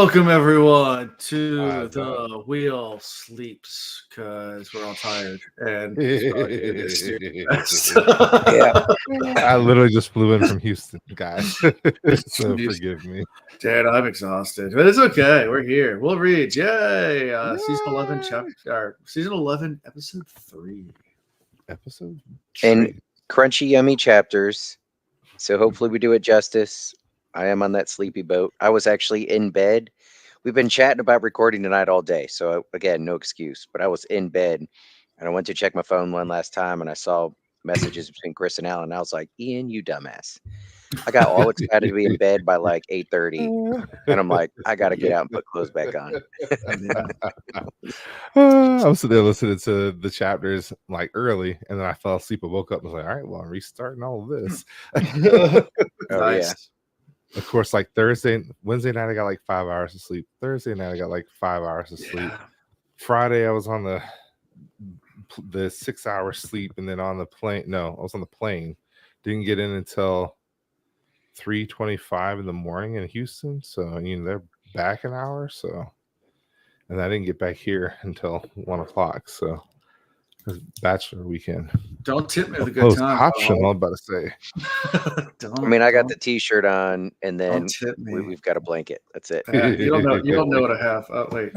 Welcome everyone to the Wheel Sleeps because we're all tired and Yeah. I literally just flew in from Houston, guys. So forgive me. Dad, I'm exhausted, but it's okay. We're here. We'll read. Yay! Season 11, season 11, episode 3. Episode and crunchy, yummy chapters. So hopefully we do it justice. I am on that sleepy boat. I was actually in bed. We've been chatting about recording tonight all day. So again, no excuse, but I was in bed and I went to check my phone one last time and I saw messages between Chris and Alan. And I was like, Ian, you dumbass. I got all excited to be in bed by like 8:30. And I'm like, I got to get out and put clothes back on. I was sitting there listening to the chapters like early, and then I fell asleep and woke up and was like, all right, well, I'm restarting all of this. Nice. Of course, like Wednesday night, I got like 5 hours of sleep. Thursday night, I got like 5 hours of sleep. Friday, I was on the 6 hour sleep, and then on the plane. No, I was on the plane. Didn't get in until 3:25 in the morning in Houston. So they're back an hour. So, and I didn't get back here until 1 o'clock. So, it was bachelor weekend. Don't tip me with a good time. Optional, I'm about to say. I got the T-shirt on, and then we've got a blanket. That's it. You don't know what I have. Oh wait.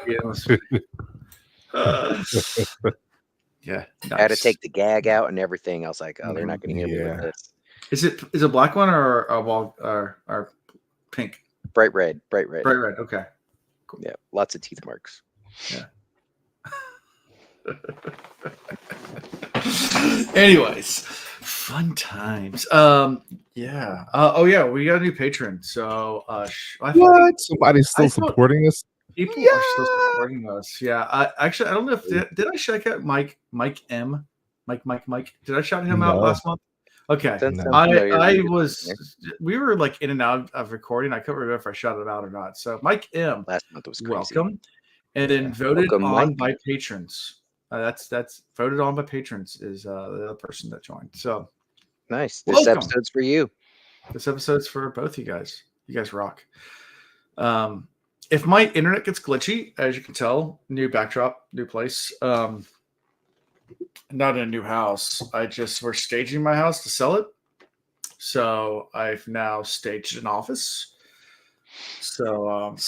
Yeah. Nice. I had to take the gag out and everything. I was like, oh, they're not going to hear me with this. Is it black one or a wall or pink? Bright red. Bright red. Okay. Cool. Yeah, lots of teeth marks. Yeah. Anyways, fun times. Yeah. We got a new patron. So, what? Somebody's still supporting us. People are still supporting us. Yeah. I don't know if did I check out Mike M. Mike. Did I shout him out last month? Okay. We were like in and out of recording. I couldn't remember if I shouted him out or not. So Mike M. Last month was crazy. Welcome. And then voted on by patrons. That's voted on by patrons is the other person that joined. So nice. This episode's for you. This episode's for both you guys. You guys rock. If my internet gets glitchy, as you can tell, new backdrop, new place. Not in a new house. We're staging my house to sell it. So I've now staged an office. So /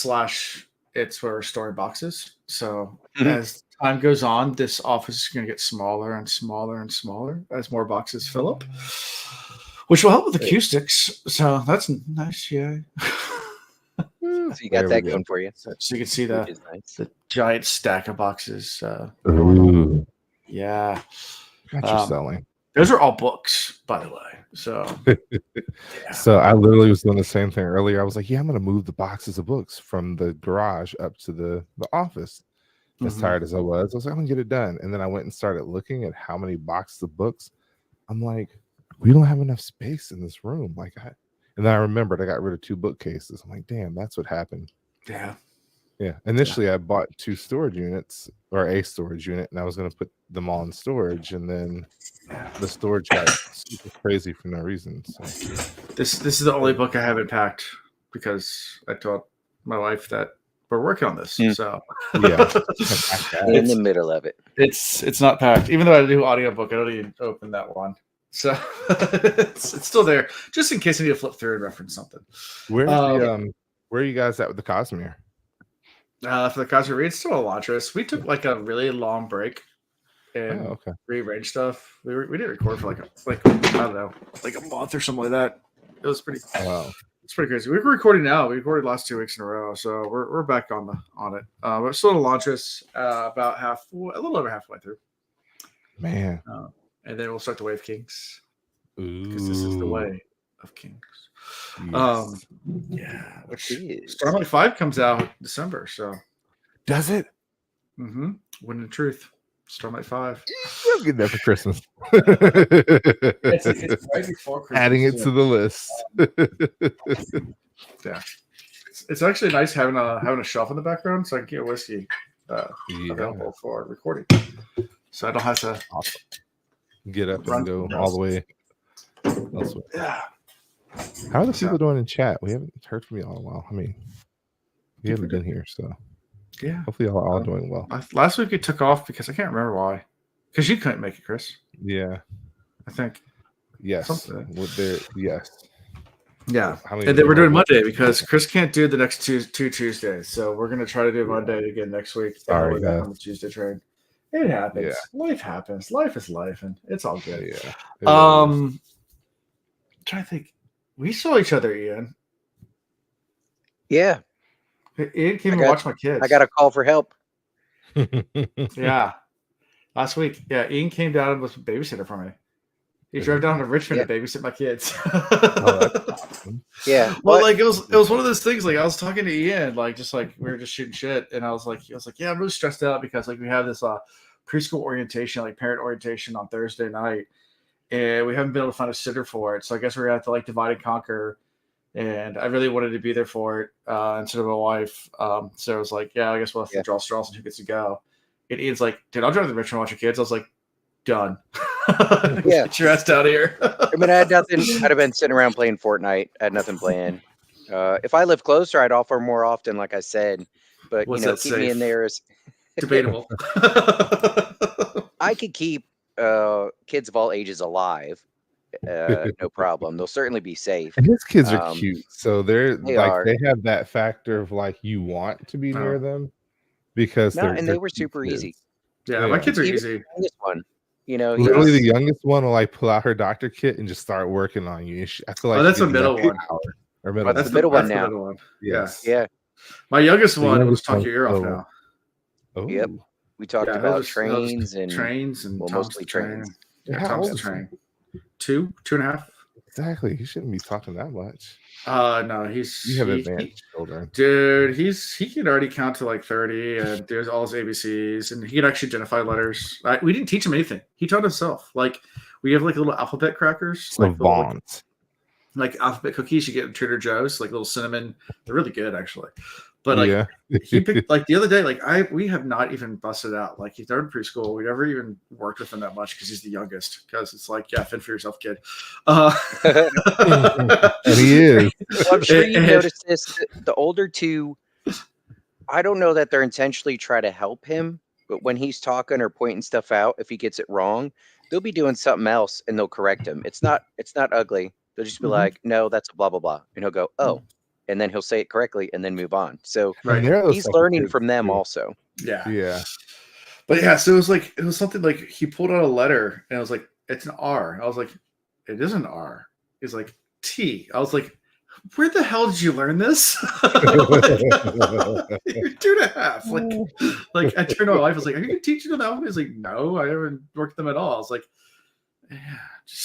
it's where we're storing boxes. So as time goes on, this office is going to get smaller and smaller and smaller as more boxes fill up, which will help with acoustics. So that's nice. Yeah. So you got that going for you. So you can see the giant stack of boxes. Yeah. What you're selling. Those are all books, by the way. So, So I literally was doing the same thing earlier. I was like, I'm going to move the boxes of books from the garage up to the office. As tired as I was like, I'm going to get it done. And then I went and started looking at how many boxes of books. I'm like, we don't have enough space in this room. And then I remembered I got rid of 2 bookcases. I'm like, damn, that's what happened. Yeah. Yeah. Initially, I bought 2 storage units or a storage unit, and I was going to put them all in storage. And then the storage got super crazy for no reason. So this is the only book I haven't packed because I told my wife that we're working on this. So in the middle of it. It's not packed. Even though I do audiobook, I don't even open that one. So it's still there, just in case I need to flip through and reference something. Where are you guys at with the Cosmere? For the Cosmere, it's still Elantris. We took like a really long break and rearranged stuff. We didn't record for like I don't know, like a month or something like that. It was pretty. Wow. It's pretty crazy. We're recording now. We recorded last 2 weeks in a row, so we're back on it. We're still in Elantris, about a little over halfway through. Man. And then we'll start the Way of Kings because this is the Way of Kings. Yes. Which Starlight 5 comes out December. So does it? Wind and Truth. Starlight 5. You'll get that for Christmas. It's right before Christmas. Adding it to the list. Yeah, it's actually nice having a shelf in the background so I can get whiskey available for recording. So I don't have to get up and go all the way elsewhere. Yeah. How are the people doing in chat? We haven't heard from you all in a while. I mean, He hasn't been here, so Yeah. hopefully y'all are all doing well. Last week we took off because I can't remember why. Because you couldn't make it, Chris. Yeah. I think. Yes. Yes. Yeah. How many And then we're doing people- Monday because Chris can't do the next two Tuesdays. So we're going to try to do Monday again next week. Sorry, and we're back guys. on the Tuesday train. It happens. Yeah. Life happens. Life is life, and it's all good. Yeah. It really is. Trying to think. We saw each other, Ian. Yeah, Ian came and watched my kids. I got a call for help. Yeah. Last week. Yeah, Ian came down and was a babysitter for me. He drove down to Richmond to babysit my kids. Oh, that's awesome. Yeah. Well, like it was one of those things. Like I was talking to Ian, like just like we were just shooting shit, and he was like, yeah, I'm really stressed out because like we have this preschool orientation, like parent orientation on Thursday night, and we haven't been able to find a sitter for it. So I guess we're gonna have to like divide and conquer. And I really wanted to be there for it instead of my wife. So I was like, yeah, I guess we'll have to draw straws and who gets to go. And Ian's like, dude, I'll drive to Richmond and watch your kids. I was like, done. Yeah. Get your ass down here. I mean, I had nothing. I'd have been sitting around playing Fortnite. I had nothing planned. If I lived closer, I'd offer more often, like I said. But Was you know, that keep me safe? in there is Debatable. I could keep kids of all ages alive. No problem. They'll certainly be safe. And his kids are cute, so they are. They have that factor of like you want to be near them because they were super easy. Yeah, my kids are easy. This one, you know, literally the youngest one will like pull out her doctor kit and just start working on you. I feel like that's the middle one. Or middle. That's the middle one now. Middle one. Yes. Yeah. My youngest one will talk your ear off now. Oh. Yep. We talked about trains and mostly trains. Yeah, Tom's the train. 2.5. Exactly. He shouldn't be talking that much. No, you have advanced children, dude. He can already count to like 30, and there's all his ABCs, and he can actually identify letters. We didn't teach him anything. He taught himself. Like we have like little alphabet crackers, like alphabet cookies you get at Trader Joe's, like little cinnamon. They're really good actually. But like he picked like the other day, like we have not even busted out. Like he's started preschool. We never even worked with him that much because he's the youngest. Because it's like, yeah, fend for yourself, kid. And he is. Well, I'm sure you noticed this. The older two, I don't know that they're intentionally trying to help him, but when he's talking or pointing stuff out, if he gets it wrong, they'll be doing something else and they'll correct him. It's not ugly. They'll just be like, no, that's a blah blah blah, and he'll go, oh. And then he'll say it correctly and then move on. So he's learning from them also. Yeah. But yeah, so it was something like he pulled out a letter and I was like, it's an R. I was like, it is an R. He's like, T. I was like, where the hell did you learn this? You're 2.5. Like I turned to my wife, I was like, are you teaching them alphabet? He's like, no, I haven't worked them at all. I was like, yeah.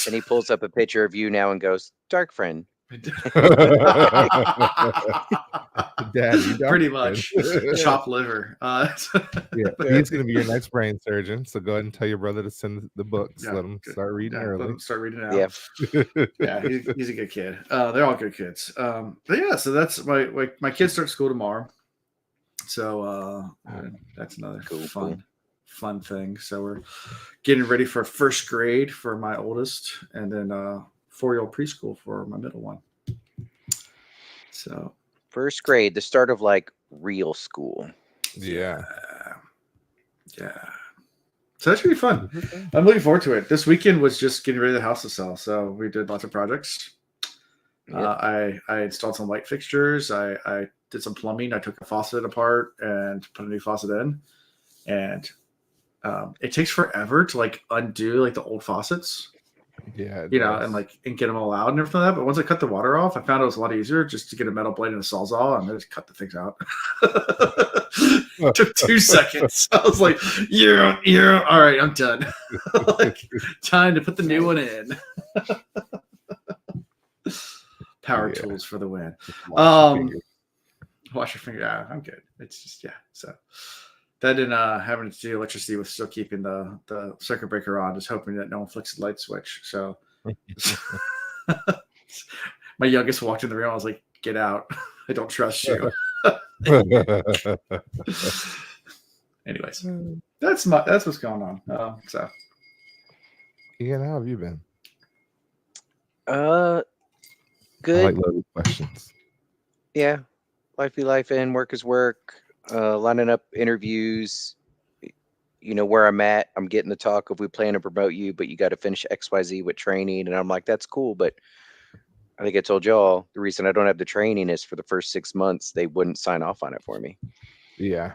And he pulls up a picture of you now and goes, dark friend. Daddy, pretty much chopped liver. He's gonna be your next brain surgeon, so go ahead and tell your brother to send the books. Let him start reading early. Let him start reading it out. He's a good kid. They're all good kids. But yeah, so that's my kids start school tomorrow, so that's another fun thing. So we're getting ready for first grade for my oldest, and then 4-year-old preschool for my middle one. So first grade, the start of like real school. Yeah. So that should be fun. I'm looking forward to it. This weekend was just getting ready the house to sell. So we did lots of projects. I installed some light fixtures. I did some plumbing. I took a faucet apart and put a new faucet in. And it takes forever to like undo like the old faucets. Yeah, and get them all out and everything like that. But once I cut the water off, I found it was a lot easier just to get a metal blade and a sawzall and then just cut the things out. It took 2 seconds. I was like, yeah, all right, I'm done. Like, time to put the new one in. Power tools for the win. Wash your finger. Yeah, I'm good. It's just so. That and having to do electricity with still keeping the circuit breaker on, just hoping that no one flicks the light switch. So my youngest walked in the room. I was like, "Get out! I don't trust you." Anyways, that's what's going on. So, Ian, how have you been? Good. I like loaded questions. Yeah. life be life in, work is work. Lining up interviews. Where I'm at, I'm getting the talk of we plan to promote you, but you got to finish XYZ with training. And I'm like, that's cool. But I think I told y'all the reason I don't have the training is for the first 6 months, they wouldn't sign off on it for me. Yeah.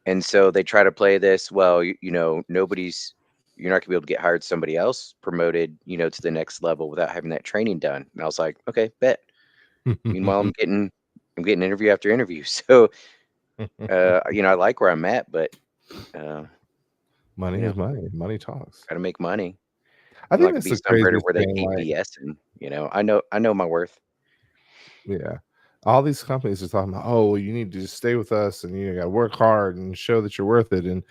And so they try to play this, well, you're not going to be able to get hired somebody else promoted, to the next level without having that training done. And I was like, okay, bet. Meanwhile, I'm getting interview after interview. So, I like where I'm at, but, money is money. Money talks. Got to make money. I I'm think not that's gonna be the somewhere craziest where they thing. keep Like, BSing. I know my worth. yeah, all these companies are talking about, oh, well, you need to just stay with us, and you got to work hard and show that you're worth it. And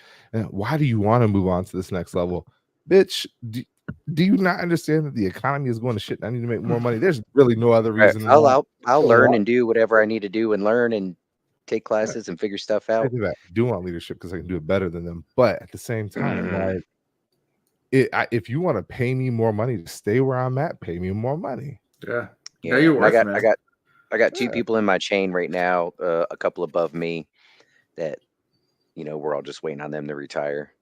why do you want to move on to this next level, bitch? Do you not understand that the economy is going to shit? I need to make more money. There's really no other reason. I'll learn and do whatever I need to do and learn and take classes and figure stuff out. I do that. I do want leadership because I can do it better than them. But at the same time, like, if you want to pay me more money to stay where I'm at, pay me more money. Yeah. Yeah, you're worth it, man. I got two people in my chain right now, a couple above me that, we're all just waiting on them to retire.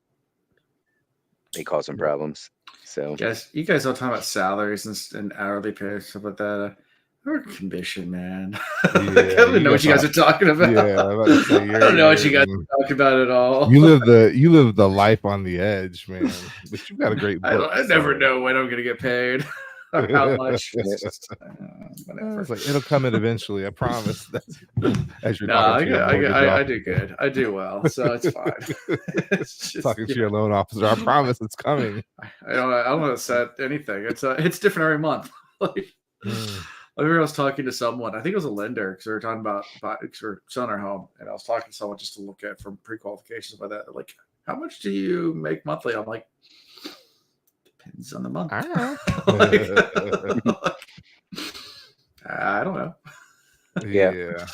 They cause some problems. So you guys don't talk about salaries and hourly pay stuff like that. Or commission, man. I don't know what you guys are talking about. Yeah, I don't know what you guys are talking about at all. You live the life on the edge, man. But you got a great book. I never know when I'm gonna get paid or how much. I was like, it'll come in eventually. I promise. As you're talking to I do good. I do well, so it's fine. It's just, talking to your loan officer. I promise it's coming. I don't know if said anything. It's different every month. I remember I was talking to someone, I think it was a lender, because we were talking about because we're selling our home, and I was talking to someone just to look at from pre-qualifications by that. Like, how much do you make monthly? I'm like, depends on the month. I don't know. Yeah.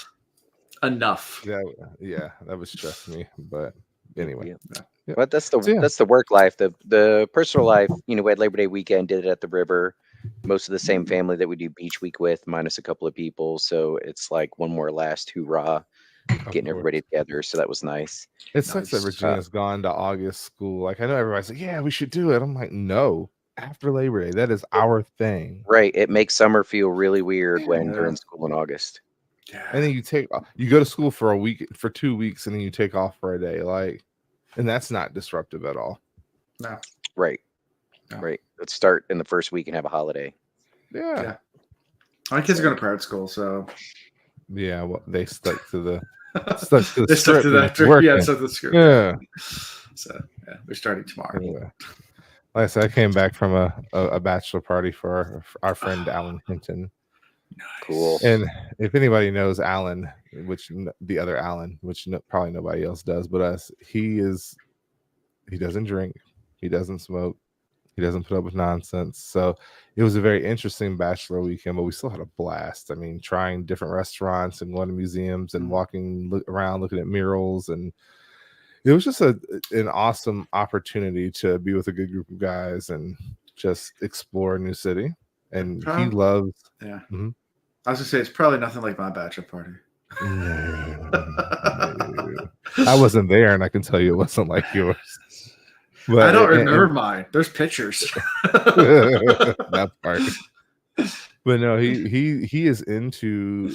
Enough. Yeah, that would stress me. But anyway. Yeah. But that's the work life. The personal life, we had Labor Day weekend, did it at the river. Most of the same family that we do beach week with, minus a couple of people. So it's like one more last hoorah, getting everybody together. So that was nice. It sucks that Virginia's gone to August school. Like, I know everybody's like, yeah, we should do it. I'm like, no, after Labor Day, that is our thing. Right. It makes summer feel really weird when they're in school in August. Yeah. And then you go to school for 2 weeks, and then you take off for a day. Like, and that's not disruptive at all. No. Right. No. Right. Let's start in the first week and have a holiday. Yeah. My kids are going to private school, so yeah. Well, they stuck to the script. Stuck to the script. Yeah. So we're starting tomorrow. Yeah. Like I said, I came back from a bachelor party for our friend Alan Hinton. Nice. Cool. And if anybody knows Alan, the other Alan, which probably nobody else does but us, he doesn't drink, he doesn't smoke, he doesn't put up with nonsense. So it was a very interesting bachelor weekend, but we still had a blast. I mean, trying different restaurants and going to museums and walking around looking at murals, and it was just an awesome opportunity to be with a good group of guys and just explore a new city. And he loves. Yeah. Mm-hmm. I was gonna say it's probably nothing like my bachelor party. No. I wasn't there, and I can tell you it wasn't like yours. But I don't remember mine. There's pictures. That part. But no, he is into,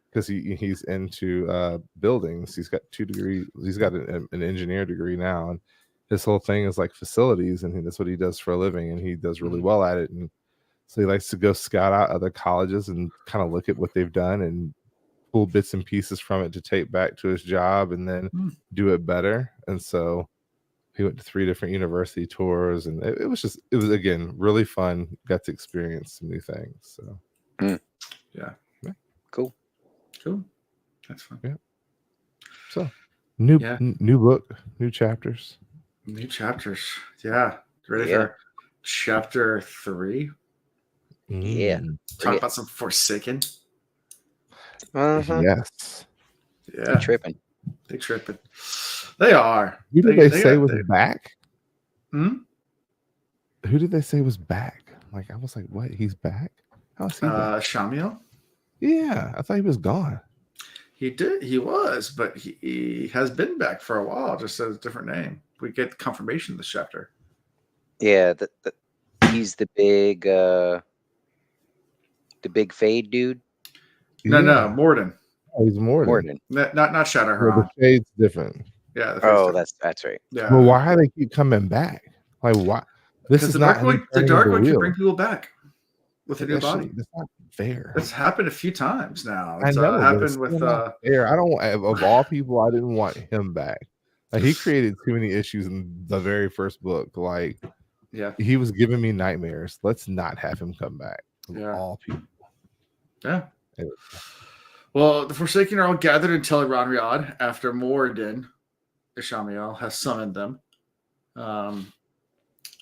because he's into buildings. He's got 2 degrees. He's got an engineer degree now, and his whole thing is like facilities, and that's what he does for a living, and he does really well at it. And so he likes to go scout out other colleges and kind of look at what they've done and pull bits and pieces from it to take back to his job and then do it better. And so he went to 3 different university tours, and it was again really fun. Got to experience some new things. So yeah. Cool. That's fun. Yeah. So new book, new chapters. Yeah. Ready for chapter 3? Yeah. Talk about some Forsaken. Yes. Yeah. They're tripping. They are. Who did they say was back? Hmm? Who did they say was back? Like, I was like, what? He's back? How is he back? Shamiel? Yeah. I thought he was gone. He did. He was, but he has been back for a while. Just as a different name. We get confirmation this chapter. Yeah, he's the big fade dude. No, Morden. Oh, he's Morden. Not Shadowheart. Well, the shade's different. Yeah. That's right. Yeah. Well, why do they keep coming back? Like, why? This is not the dark one can bring people back with a new body. That's not fair. It's happened a few times now. I know. Happened with fair. I don't. Of all people, I didn't want him back. Like, he created too many issues in the very first book. Like, yeah, he was giving me nightmares. Let's not have him come back. Yeah. All people. Yeah. Well, the Forsaken are all gathered in Tel Riyadh after Moradin, Ishamael, has summoned them.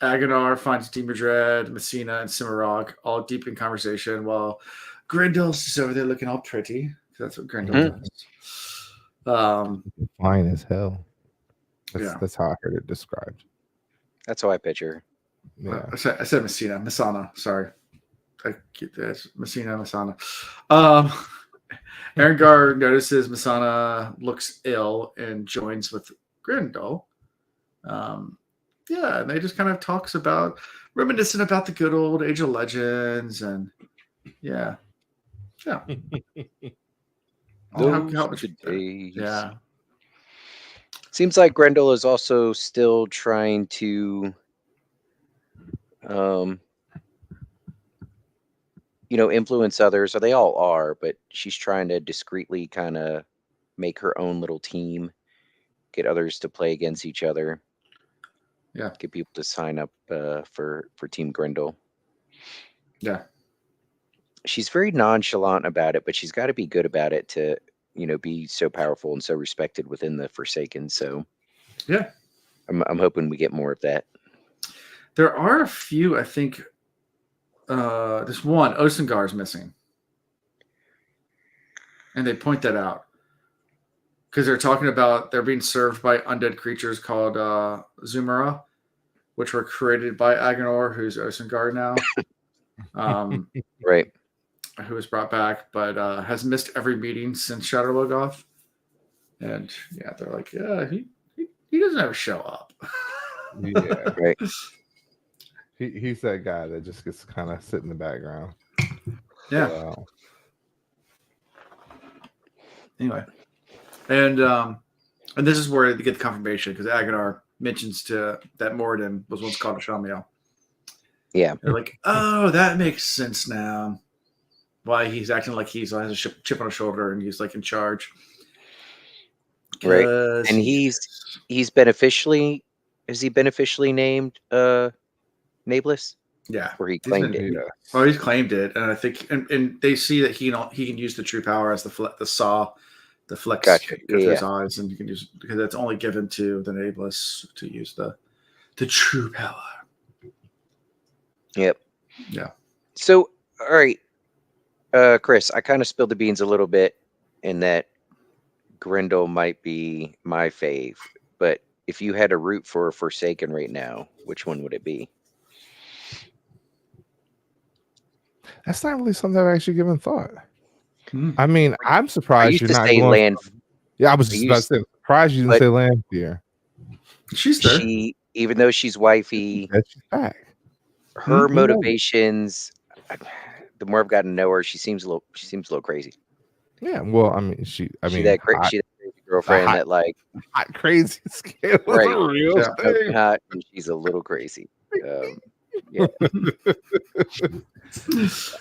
Agonar finds Demodred, Messina, and Cimarog all deep in conversation while Grendel's just over there looking all pretty. That's what Grendel does. Fine as hell. That's how I heard it described. That's how I picture. Yeah. I said Messina. Masana. Sorry. I get that. Messina, Masana. Arengar notices Masana looks ill and joins with Grendel. Yeah, and they just kind of talks about reminiscent about the good old Age of Legends, and yeah. Those days. Yeah. Seems like Grendel is also still trying to, influence others, or they all are, but she's trying to discreetly kind of make her own little team, get others to play against each other. Yeah. Get people to sign up for Team Grendel. Yeah. She's very nonchalant about it, but she's got to be good about it to, be so powerful and so respected within the Forsaken. So, yeah, I'm hoping we get more of that. There are a few, I think. There's one, Osengar is missing, and they point that out because they're talking about they're being served by undead creatures called Zumara, which were created by Agonor, who's Osengar now. Right. Who was brought back, but has missed every meeting since Shadow Logoth. And yeah, they're like, yeah, he doesn't ever show up. Yeah, right. He's that guy that just gets kind of sit in the background. Yeah. So, anyway, and this is where they get the confirmation because Agonar mentions that Moradin was once called a Shamiel. Yeah. They're like, oh, that makes sense now. Why he's acting like he has a chip on his shoulder and he's like in charge. Right. And he's beneficially named Nameless? Yeah. Where he claimed it. Yeah. Oh, he's claimed it. And I think and they see that he can use the true power as the saw, the flex with his eyes, and you can use because that's only given to the Nameless to use the true power. Yep. Yeah. So all right. Chris, I kind of spilled the beans a little bit in that Grendel might be my fave, but if you had a root for a Forsaken right now, which one would it be? That's not really something I've actually given thought. I mean, I'm surprised you're not going. Land. Yeah, I was just about to say, surprised you didn't say Lanfear. She's there. Even though she's wifey, she's back. Her motivations. The more I've gotten to know her, she seems a little crazy. Yeah, well, I mean, she's that crazy girlfriend that like hot crazy scale right, a real thing. Hot, and she's a little crazy. Yeah.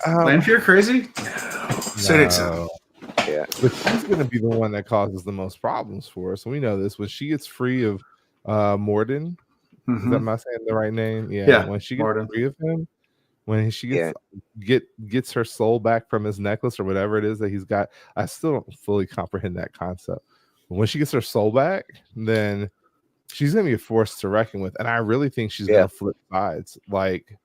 Lanfear crazy? No. Yeah, but she's going to be the one that causes the most problems for us. We know this when she gets free of Morden. Is that am I saying the right name? Yeah. When she gets free of him. When she gets her soul back from his necklace or whatever it is that he's got, I still don't fully comprehend that concept. But when she gets her soul back, then she's going to be a force to reckon with. And I really think she's going to flip sides. Like,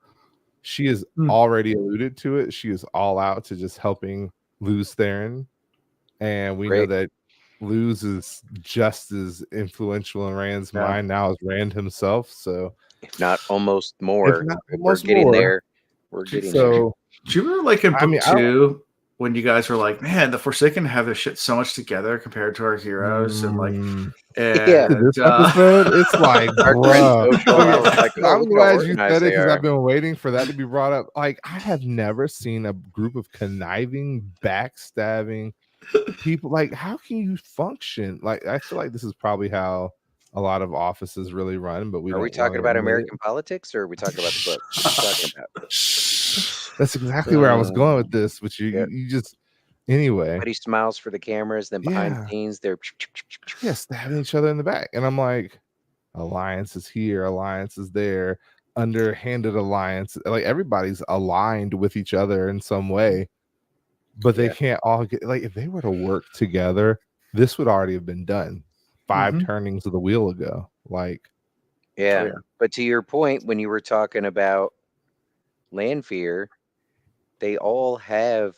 she has already alluded to it. She is all out to just helping Luz Theron. And we know that Luz is just as influential in Rand's mind now as Rand himself. So, if not almost more, we're getting there. We're getting there. Do you remember, like in book 2, when you guys were like, man, the Forsaken have this shit so much together compared to our heroes, and like, Yeah. and This episode, it's like, Dark Friend bro. Social. I was like, oh, I'm look how glad you organized said it they because are. I've been waiting for that to be brought up. Like, I have never seen a group of conniving, backstabbing people. Like, how can you function? Like, I feel like this is probably how a lot of offices really run, but Are we talking about American politics, or are we talking about the book? What are we talking about? That's exactly where I was going with this. But you just anyway. Everybody smiles for the cameras, then behind the scenes they're stabbing each other in the back, and I'm like, alliance is here, alliance is there, underhanded alliance. Like everybody's aligned with each other in some way, but they can't all get like if they were to work together, this would already have been done 5 turnings of the wheel ago. Like, But to your point, when you were talking about Lanfear, they all have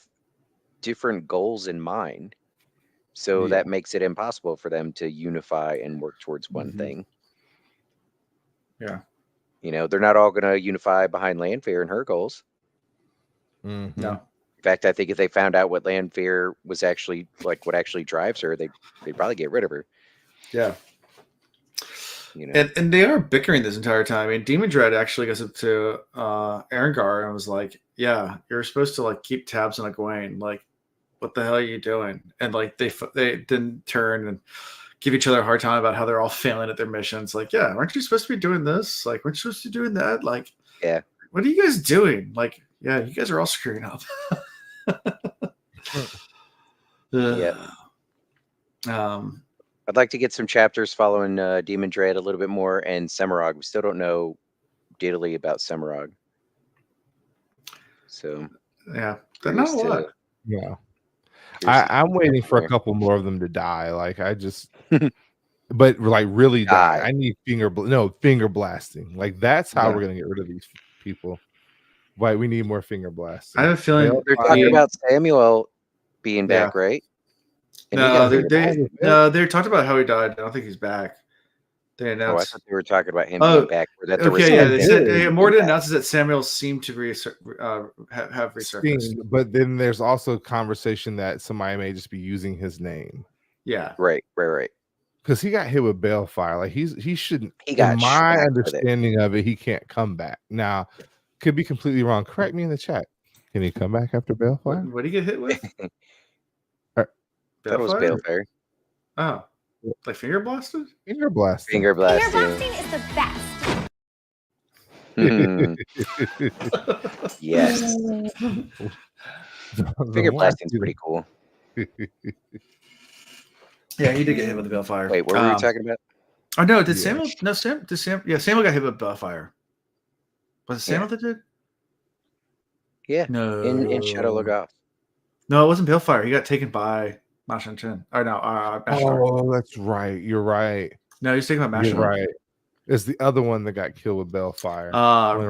different goals in mind. So that makes it impossible for them to unify and work towards one thing. Yeah. You know, they're not all going to unify behind Lanfear and her goals. No. In fact, I think if they found out what Lanfear was actually like, what actually drives her, they'd probably get rid of her. Yeah. You know, and they are bickering this entire time. I mean, Demon Dread actually goes up to Erengar and was like, "Yeah, you're supposed to like keep tabs on Egwene. Like, what the hell are you doing?" And like they didn't turn and give each other a hard time about how they're all failing at their missions. Like, yeah, aren't you supposed to be doing this? Like, weren't you supposed to be doing that? Like, yeah, what are you guys doing? Like, yeah, you guys are all screwing up. I'd like to get some chapters following Demon Dread a little bit more, and Semirog. We still don't know diddly about Semirog. So yeah, they're not a lot. Yeah. I'm waiting for a couple more of them to die. Like I just, but like really die. I need finger blasting. Like that's how we're gonna get rid of these people. Right, we need more finger blasting. I have a feeling they're talking about Samuel being back, right? And they talked about how he died. I don't think he's back. They announced. I thought they were talking about him being back. That they said Mordin announces that Samuel seemed to have resurfaced. But then there's also conversation that somebody may just be using his name. Yeah. Right. Because he got hit with balefire. Like he shouldn't. He got in my understanding of it, he can't come back. Now, could be completely wrong. Correct me in the chat. Can he come back after balefire? What did he get hit with? That was balefire. Oh, like finger blasted? Finger blasting. Finger blasting is the best. Yes. Finger blasting is pretty cool. Yeah, he did get hit with the balefire. Wait, what were we talking about? Oh no, did Samuel? No, Yeah, Samuel got hit with balefire. Was it Samuel that did? Yeah. No. In Shadow Logoth. No, it wasn't balefire. He got taken by Seanchan. Or no, oh, that's right. You're right. No, he's taken by Seanchan. You're right. It's the other one that got killed with balefire.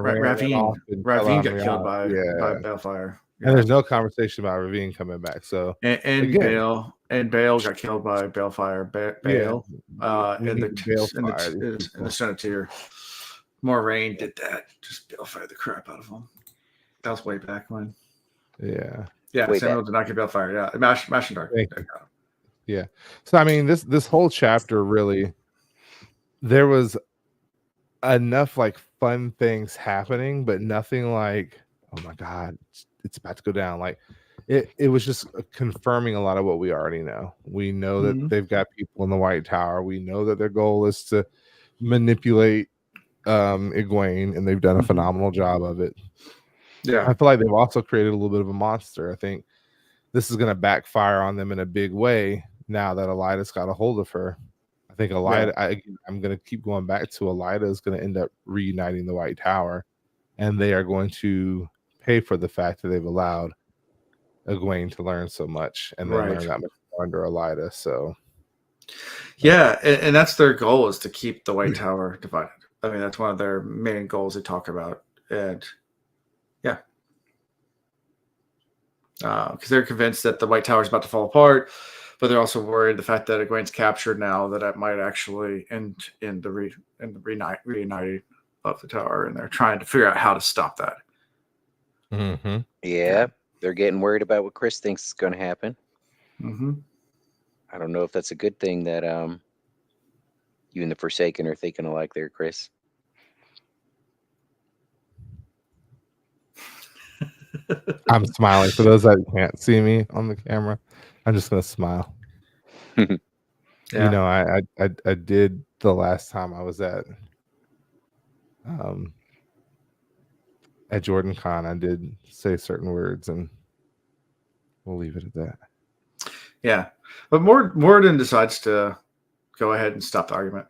Ravine got killed by balefire. Yeah. And there's no conversation about Ravine coming back. So and Bale got killed by balefire. Bale in the Senate tier. Moraine did that. Just balefire the crap out of him. That was way back when. Yeah. Yeah, Samuel did not get balefire. Yeah, Mash and Dark. Yeah. So I mean, this whole chapter really, there was enough like fun things happening, but nothing like, oh my god, it's about to go down. Like it was just confirming a lot of what we already know. We know that they've got people in the White Tower. We know that their goal is to manipulate Egwene, and they've done a phenomenal job of it. Yeah, I feel like they've also created a little bit of a monster. I think this is going to backfire on them in a big way now that Elida's got a hold of her. I think Elida, I'm going to keep going back to Elida is going to end up reuniting the White Tower, and they are going to pay for the fact that they've allowed Egwene to learn so much and then learn that much more under Elida. So, yeah, and that's their goal, is to keep the White Tower divided. I mean, that's one of their main goals they talk about, and because they're convinced that the White Tower is about to fall apart, but they're also worried the fact that Egwene's captured now, that it might actually end in the reuniting of the tower, and they're trying to figure out how to stop that. Yeah, They're getting worried about what Chris thinks is going to happen. Mm-hmm. I don't know if that's a good thing that you and the Forsaken are thinking alike there, Chris. I'm smiling. For those that can't see me on the camera, I'm just gonna smile. Yeah. You know, I did the last time I was at Jordan Con. I did say certain words, and we'll leave it at that. Yeah, but Morden decides to go ahead and stop the argument.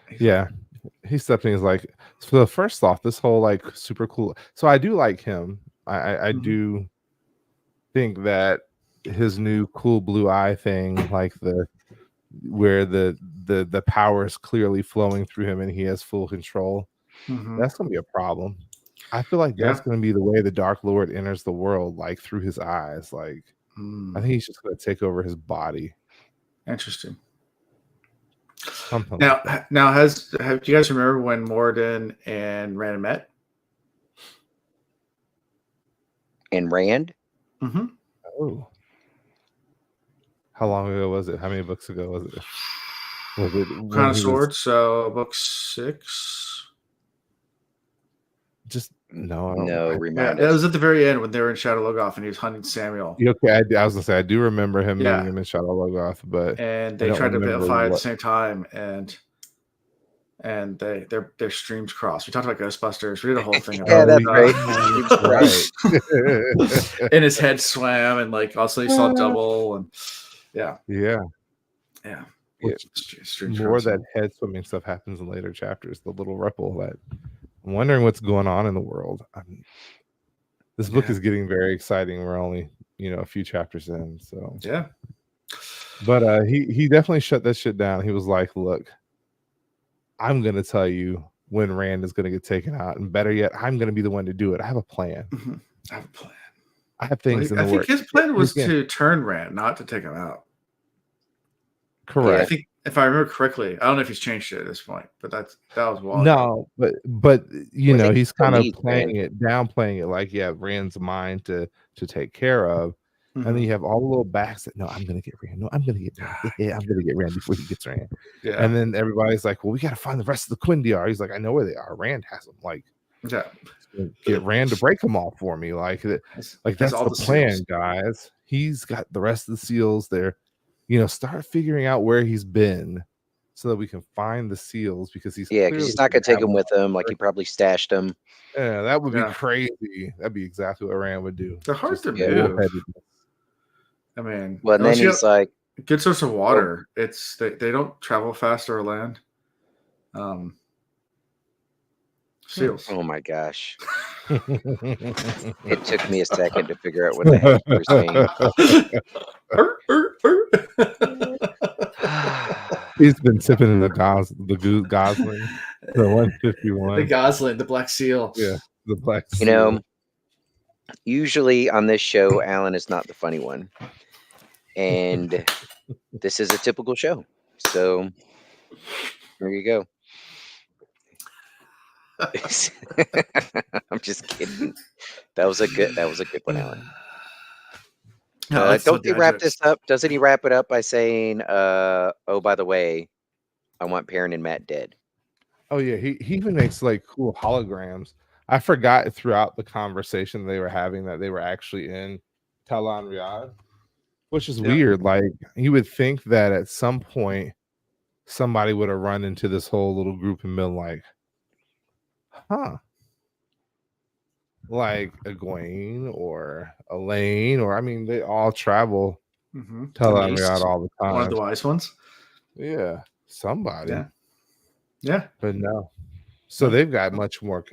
He stepped in. He's like, so first off, this whole like super cool. So I do like him. I do think that his new cool blue eye thing, like where the power is clearly flowing through him and he has full control. That's gonna be a problem. I feel like that's gonna be the way the Dark Lord enters the world, like through his eyes. Like I think he's just gonna take over his body. Interesting. Something Now, like that. now, do you guys remember when Morden and Rand met? And Rand? Mm-hmm. Oh, how long ago was it? How many books ago was it? Was it when Crown of he Swords? was So book 6. just no? I don't No, know. remind It us. was at the very end when they were in Shadow Logoth and he was hunting Samuel. Okay, I was gonna say I do remember him Yeah. meeting him in Shadow Logoth, but And I they don't tried to remember fight at the what- same time, and their streams crossed. We talked about Ghostbusters. We did a whole thing. Yeah, about that's right. Right. And his head swam, and like also you saw double, and Yeah. yeah. Which Streams more of crossing. that head swimming stuff happens in later chapters. The little ripple that I'm wondering what's going on in the world. This book is getting very exciting. We're only a few chapters in, so Yeah. But he definitely shut that shit down. He was like, "Look, I'm gonna tell you when Rand is gonna get taken out, and better yet, I'm gonna be the one to do it. I have a plan. I have a plan. I have things in the I think works." his plan was to turn Rand, not to take him out. Correct. I think if I remember correctly, I don't know if he's changed it at this point, but that was wild. No, but he's kind of playing downplaying it, like Rand's mine to take care of. And then you have all the little backs that, no, I'm gonna get Rand. No, I'm gonna get Rand. Yeah, I'm gonna get Rand before he gets Rand. Yeah. And then everybody's like, well, we gotta find the rest of the Quindiar. He's like, I know where they are. Rand has them. Like, get Rand to break them all for me. Like that's the plan, seals. Guys. He's got the rest of the seals there. Start figuring out where he's been so that we can find the seals, because he's not gonna take them with him. Like he probably stashed them. Yeah, that would be crazy. That'd be exactly what Rand would do. They're hard to move. I mean, well, and then he's like, good source of water. It's they don't travel fast or land. Seals. Oh my gosh! It took me a second to figure out what the heck you were saying. He's been tipping in the Gosling, the 151, the Gosling, the black seal. Yeah, the black seal. Usually on this show, Alan is not the funny one. And this is a typical show. So there you go. I'm just kidding. That was a good one, Alan. Don't they wrap this up? Doesn't he wrap it up by saying, oh, by the way, I want Perrin and Matt dead? Oh yeah, he even makes like cool holograms. I forgot throughout the conversation they were having that they were actually in Talon Riyadh, which is weird. Like, you would think that at some point somebody would have run into this whole little group and been like, like Egwene or Elaine, or I mean, they all travel Talon Riyadh all the time. One of the wise ones. Yeah, somebody. Yeah. But no. So they've got much more.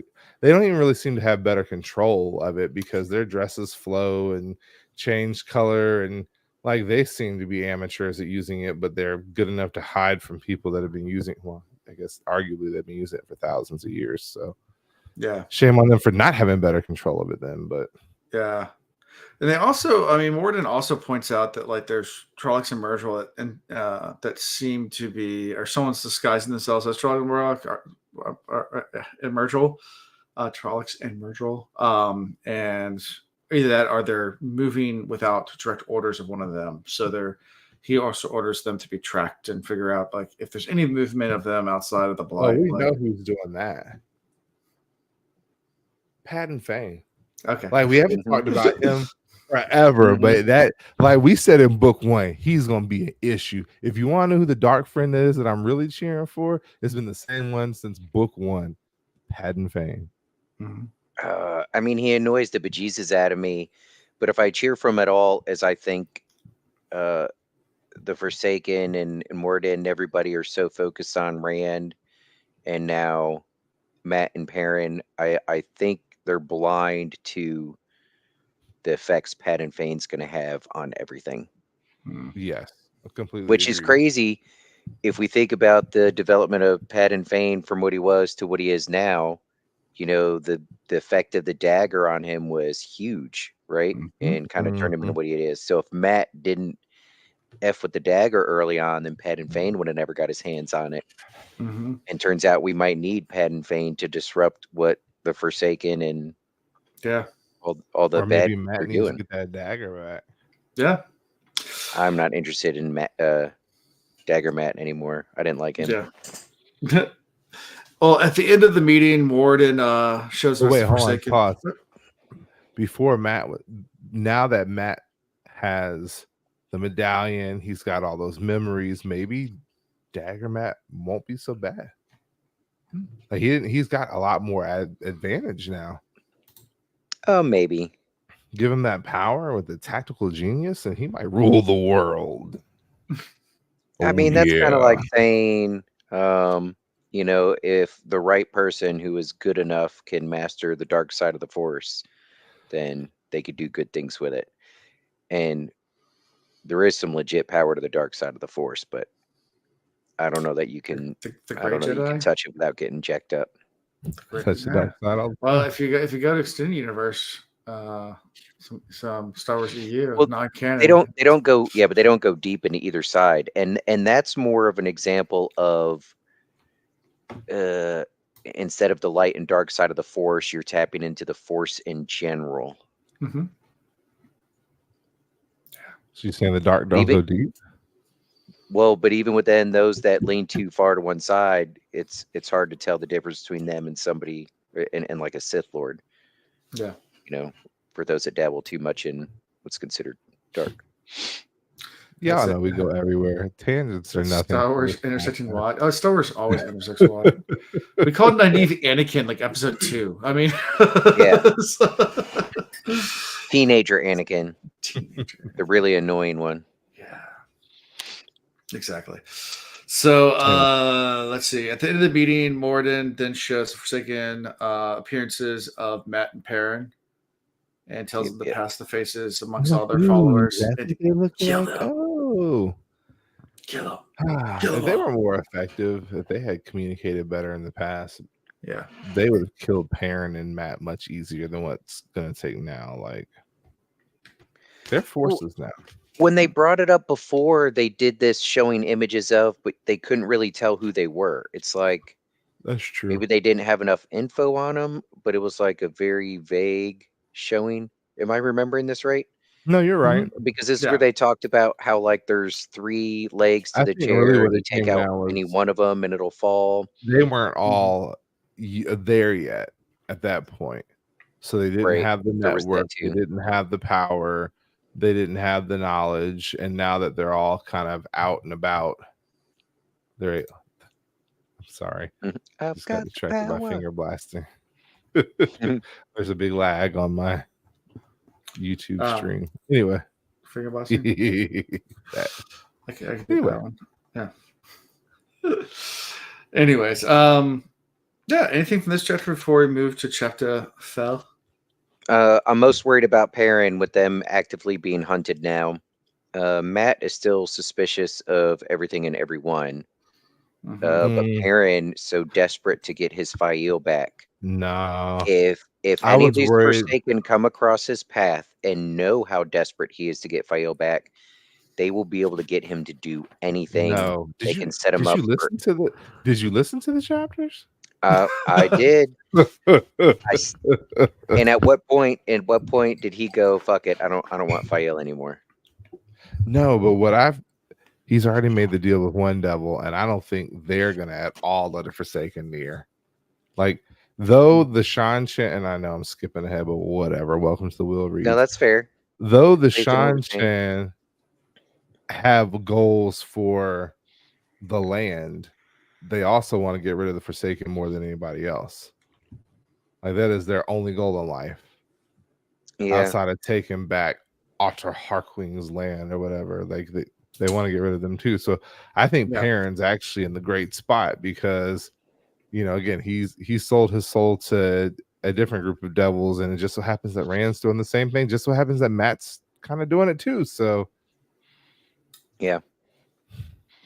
They don't even really seem to have better control of it, because their dresses flow and change color, and like they seem to be amateurs at using it, but they're good enough to hide from people that have been using. Well, I guess arguably they've been using it for thousands of years. So shame on them for not having better control of it then. But and they also, I mean, Morden also points out that like there's Trollocs and Myrtle that seem to be, or someone's disguising themselves as Trolloc and Myrtle, Trollocs and Myrdral. And either that or they're moving without direct orders of one of them. So he also orders them to be tracked and figure out like if there's any movement of them outside of the blight. Oh, we like, know who's doing that. Patton Fane. Okay. Like we haven't talked about him forever, but that like we said in book 1, he's gonna be an issue. If you want to know who the dark friend is that I'm really cheering for, it's been the same one since book 1, Patton Fane. I mean, he annoys the bejesus out of me, but if I cheer for him at all, as I think the Forsaken and Morden and everybody are so focused on Rand and now Matt and Perrin, I think they're blind to the effects Patton Fane's going to have on everything. Yes, I completely Which agree. is crazy if we think about the development of Patton Fane from what he was to what he is now. You know, the effect of the dagger on him was huge, right? And kind of turned him into what he is. So if Matt didn't F with the dagger early on, then Patton Fane would have never got his hands on it. And turns out we might need Patton Fane to disrupt what the Forsaken and all the or bad maybe Matt are needs doing. to get that dagger back. Yeah, I'm not interested in Dagger Matt anymore. I didn't like him. Yeah. Well, at the end of the meeting, Morden shows us the Forsaken. Pause. Before Matt, now that Matt has the medallion, he's got all those memories. Maybe Dagger Matt won't be so bad. Like he's got a lot more advantage now. Oh, maybe. Give him that power with the tactical genius, and he might rule the world. I mean, that's kind of like saying, you know, if the right person who is good enough can master the dark side of the Force, then they could do good things with it. And there is some legit power to the dark side of the Force, but I don't know that you can. I don't know you can touch it without getting jacked up. Touch the dark side. Well, if you go to Extended Universe, some Star Wars EU, non-canon. They don't go. Yeah, but they don't go deep into either side, and that's more of an example of instead of the light and dark side of the Force, you're tapping into the Force in general. So you're saying the dark don't go deep? Well, but even within those that lean too far to one side, it's hard to tell the difference between them and somebody and like a Sith Lord. Yeah. You know, for those that dabble too much in what's considered dark. Yeah, I know we go everywhere. Tangents are nothing. Star Wars intersecting wide. Oh, Star Wars always intersects wide. We called naive Anakin like episode 2. I mean, yeah. Teenager Anakin. The really annoying one. Yeah. Exactly. So let's see. At the end of the meeting, Morden then shows the Forsaken appearances of Matt and Perrin and tells them to pass the faces amongst all their followers. And kill them. Oh. Kill them. If they were more effective, if they had communicated better in the past, yeah, they would have killed Perrin and Matt much easier than what's going to take now. Like, they're forces now. When they brought it up before, they did this showing images of, but they couldn't really tell who they were. It's like, that's true. Maybe they didn't have enough info on them, but it was like a very vague showing. Am I remembering this right? No, you're right. Because this is where they talked about how like there's 3 legs to the chair. Really and you take out any one of them and it'll fall. They weren't all there yet at that point. So they didn't have the network. They didn't have the power. They didn't have the knowledge. And now that they're all kind of out and about, I'm sorry. I just got distracted by finger blasting. There's a big lag on my YouTube stream. Anyway. Finger blasting? I can do that one. Yeah. Anyways, yeah, anything from this chapter before we move to chapter 12? I'm most worried about Perrin with them actively being hunted now. Matt is still suspicious of everything and everyone. But Perrin so desperate to get his Fail back. No. If any of these Forsaken come across his path and know how desperate he is to get Fail back, they will be able to get him to do anything. No. They can set him up. Did you listen to the chapters? I did. And at what point did he go, fuck it, I don't want Fael anymore? No, but he's already made the deal with one devil, and I don't think they're gonna at all let a Forsaken near. Like, though the Seanchan, and I know I'm skipping ahead, but whatever. Welcome to the Will Read. No, that's fair. Though the Based on what we're saying. Seanchan have goals for the land, they also want to get rid of the Forsaken more than anybody else. Like, that is their only goal in life. Yeah. Outside of taking back Otter Harkwing's land or whatever. Like, they want to get rid of them too. So I think Perrin's actually in the great spot because, you know, again, he sold his soul to a different group of devils, and it just so happens that Rand's doing the same thing. Just so happens that Matt's kind of doing it too. So yeah.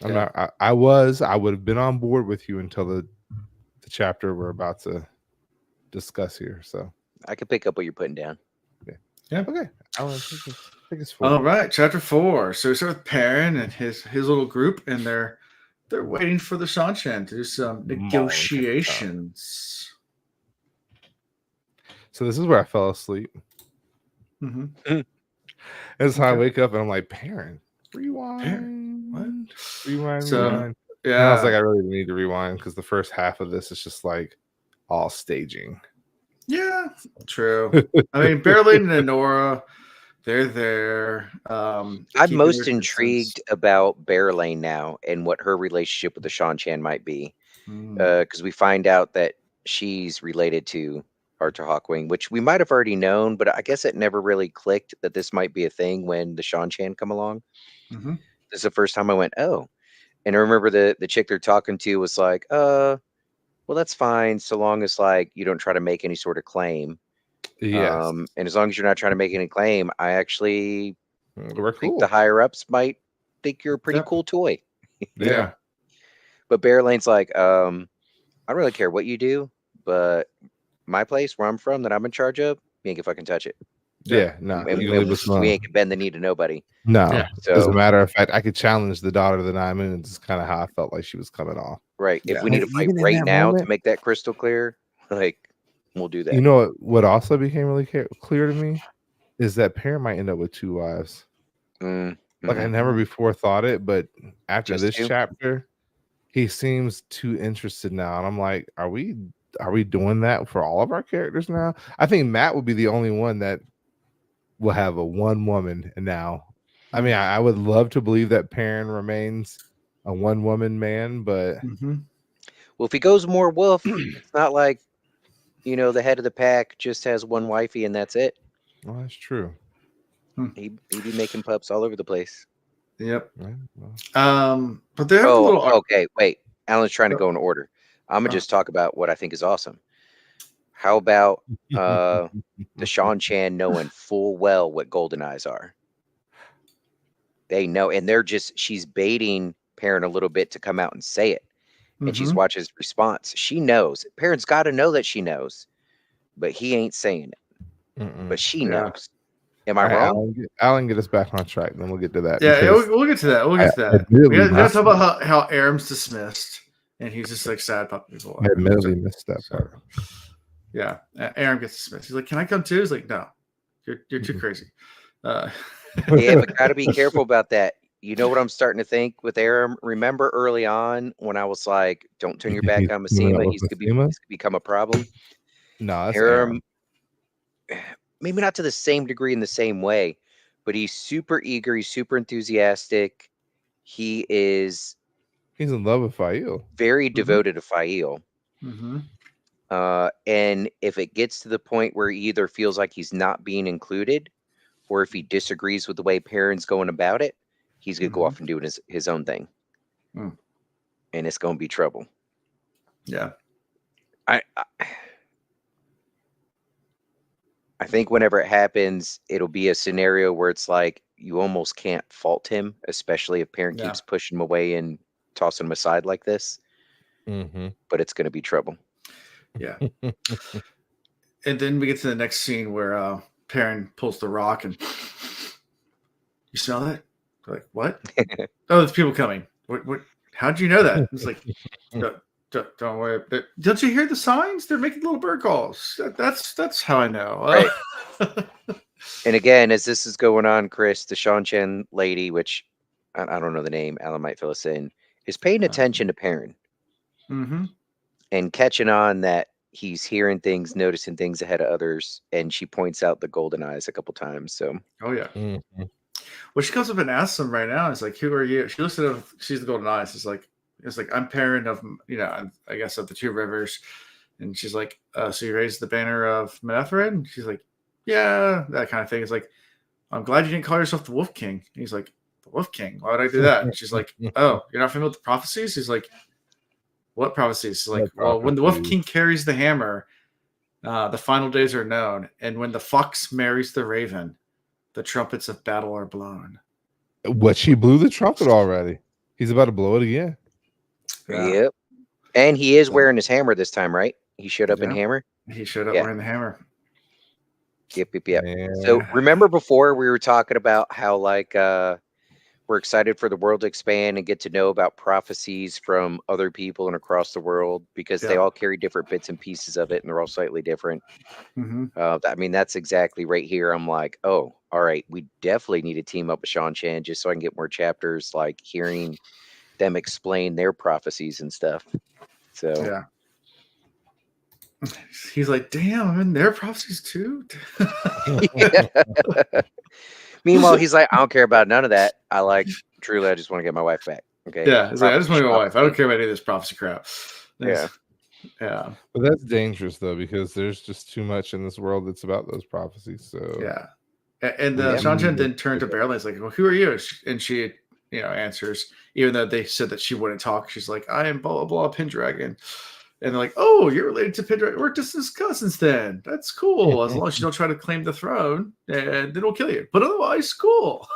I would have been on board with you until the chapter we're about to discuss here. So I could pick up what you're putting down. Yeah. Okay. I think it's 4. All right, chapter 4. So we start with Perrin and his little group, and they're waiting for the Seanchan to do some negotiations. So this is where I fell asleep. Mm-hmm. That's how I wake up and I'm like, Perrin, rewind. What? Rewind. Yeah. And I was like, I really need to rewind because the first half of this is just like all staging. Yeah, true. I mean, Berlin and Nora, they're there. I'm most intrigued about Berlane now and what her relationship with the Seanchan might be. Because we find out that she's related to Arthur Hawkwing, which we might have already known, but I guess it never really clicked that this might be a thing when the Seanchan come along. Mm-hmm. This is the first time I went, oh. And I remember the chick they're talking to was like, well, that's fine, so long as like you don't try to make any sort of claim. Yes. And as long as you're not trying to make any claim, I actually think cool. the higher ups might think you're a pretty cool toy. Yeah. But Berlane's like, I don't really care what you do, but my place where I'm from that I'm in charge of, you ain't gonna fucking touch it. Yeah, no. And we ain't gonna bend the knee to nobody. No. Yeah. So, as a matter of fact, I could challenge the daughter of the Nine Moons. It's kind of how I felt like she was coming off. Right. If we need to fight right now to make that crystal clear, like, we'll do that. You know what also became really clear to me is that Perrin might end up with 2 wives. Like, I never before thought it, but after this chapter, he seems too interested now. And I'm like, are we doing that for all of our characters now? I think Matt would be the only one that will have a one woman now. I mean, I would love to believe that Perrin remains a one woman man, but well, if he goes more wolf, it's not like, you know, the head of the pack just has one wifey and that's it. Well, that's true. He'd be making pups all over the place. Yep. Right, well. But they have a little. Okay, wait. Alan's trying to go in order. I'm gonna just talk about what I think is awesome. How about the Seanchan knowing full well what golden eyes are? They know, and she's baiting Perrin a little bit to come out and say it. And she's watching his response. She knows. Perrin's got to know that she knows, but he ain't saying it. But she knows. Am I wrong? Alan, get us back on track, then we'll get to that. Yeah, we'll get to that. We'll get to that. We got to talk about how Aram's dismissed, and he's just like sad about people. I admittedly missed that part. Yeah, Aram gets dismissed. He's like, "Can I come too?" He's like, "No, you're too crazy." Yeah, but gotta be careful about that. You know what I'm starting to think with Aram? Remember early on when I was like, "Don't turn your back on Massima. He's gonna become a problem." No, that's Aram. Maybe not to the same degree in the same way, but he's super eager. He's super enthusiastic. He's in love with Fael. Very devoted to Fael. And if it gets to the point where he either feels like he's not being included, or if he disagrees with the way Perrin's going about it, he's gonna go off and do his own thing, and it's gonna be trouble. Yeah, I think whenever it happens, it'll be a scenario where it's like you almost can't fault him, especially if Perrin keeps pushing him away and tossing him aside like this. But it's going to be trouble. Yeah. And then we get to the next scene where Perrin pulls the rock and you smell that? They're like, what? Oh, there's people coming. What? How'd you know that? It's like, Don't worry. Don't you hear the signs? They're making little bird calls. That's how I know. Right. And again, as this is going on, Chris, the Seanchan lady, which I don't know the name, Alan might fill us in, is paying attention to Perrin and catching on that he's hearing things, noticing things ahead of others, and she points out the golden eyes a couple times. So, oh yeah. Well, she comes up and asks him right now. It's like, "Who are you?" She looks at him. She's the golden eyes. It's like I'm Perrin of, I guess of the Two Rivers, and she's like, "So you raised the banner of Menethred?" And she's like, "Yeah," that kind of thing. It's like, "I'm glad you didn't call yourself the Wolf King." And he's like, "The Wolf King? Why would I do that?" And she's like, "Oh, you're not familiar with the prophecies?" He's like, "What prophecies?" She's like, "Well, when the Wolf King carries the hammer, the final days are known, and when the fox marries the raven, the trumpets of battle are blown." What, she blew the trumpet already? He's about to blow it again. Yeah. Yep. And he is wearing his hammer this time, right? He showed up in hammer. He showed up wearing the hammer. Yep. So remember before we were talking about how like we're excited for the world to expand and get to know about prophecies from other people and across the world because they all carry different bits and pieces of it and they're all slightly different. I mean, that's exactly right here. I'm like, oh, all right, we definitely need to team up with Seanchan just so I can get more chapters, like hearing them explain their prophecies and stuff. So yeah. He's like, "Damn, I'm in their prophecies too." Meanwhile, he's like, "I don't care about none of that. I just want to get my wife back." Okay. Yeah. He's like, "I just want to get my wife. I don't care about any of this prophecy crap." Yeah. But that's dangerous though, because there's just too much in this world that's about those prophecies. So yeah. And Seanchan then turned to Perrin. He's like, "Well, who are you?" And she, answers, even though they said that she wouldn't talk. She's like, "I am blah blah blah Pendragon." And they're like, "Oh, you're related to Pendragon. We're distant cousins then. That's cool. As long as you don't try to claim the throne, and then we'll kill you. But otherwise, cool."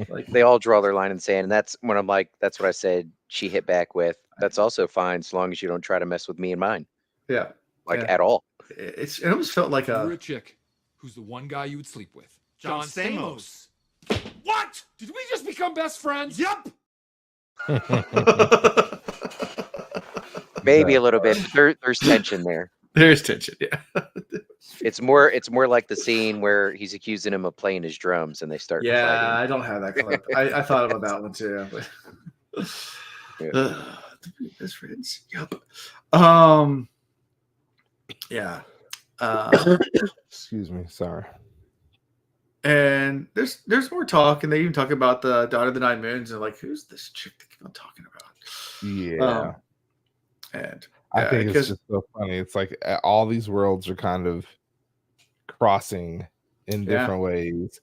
Like they all draw their line in the sand, and that's when I'm like, that's what I said. She hit back with, "That's also fine, as long as you don't try to mess with me and mine." Yeah, at all. It almost felt like a chick who's the one guy you would sleep with. John Stamos. What? Did we just become best friends? Yep. Maybe a little bit. There's tension there. There's tension, yeah. It's more like the scene where he's accusing him of playing his drums and they start fighting. I don't have that clip. I thought about that one too. Best friends. Yep. Yeah. Excuse me. Sorry. And there's more talk, and they even talk about the Daughter of the Nine Moons, and like, who's this chick they keep on talking about? Yeah. And I think it's just so funny. It's like all these worlds are kind of crossing in different ways,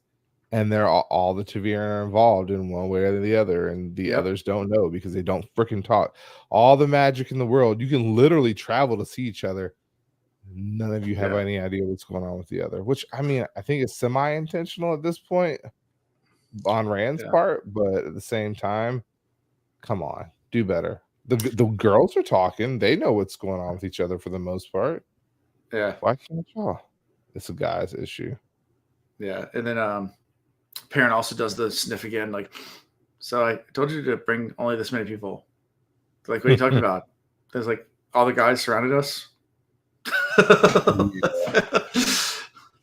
and they're all the Taviran are involved in one way or the other, and the others don't know because they don't freaking talk. All the magic in the world, you can literally travel to see each other. None of you have any idea what's going on with the other, which I mean, I think it's semi-intentional at this point on Rand's part, but at the same time, come on, do better. The girls are talking; they know what's going on with each other for the most part. Yeah, why can't y'all? It's a guy's issue. Yeah, and then Perrin also does the sniff again, like, "So I told you to bring only this many people. Like, what are you talking about? There's like all the guys surrounded us."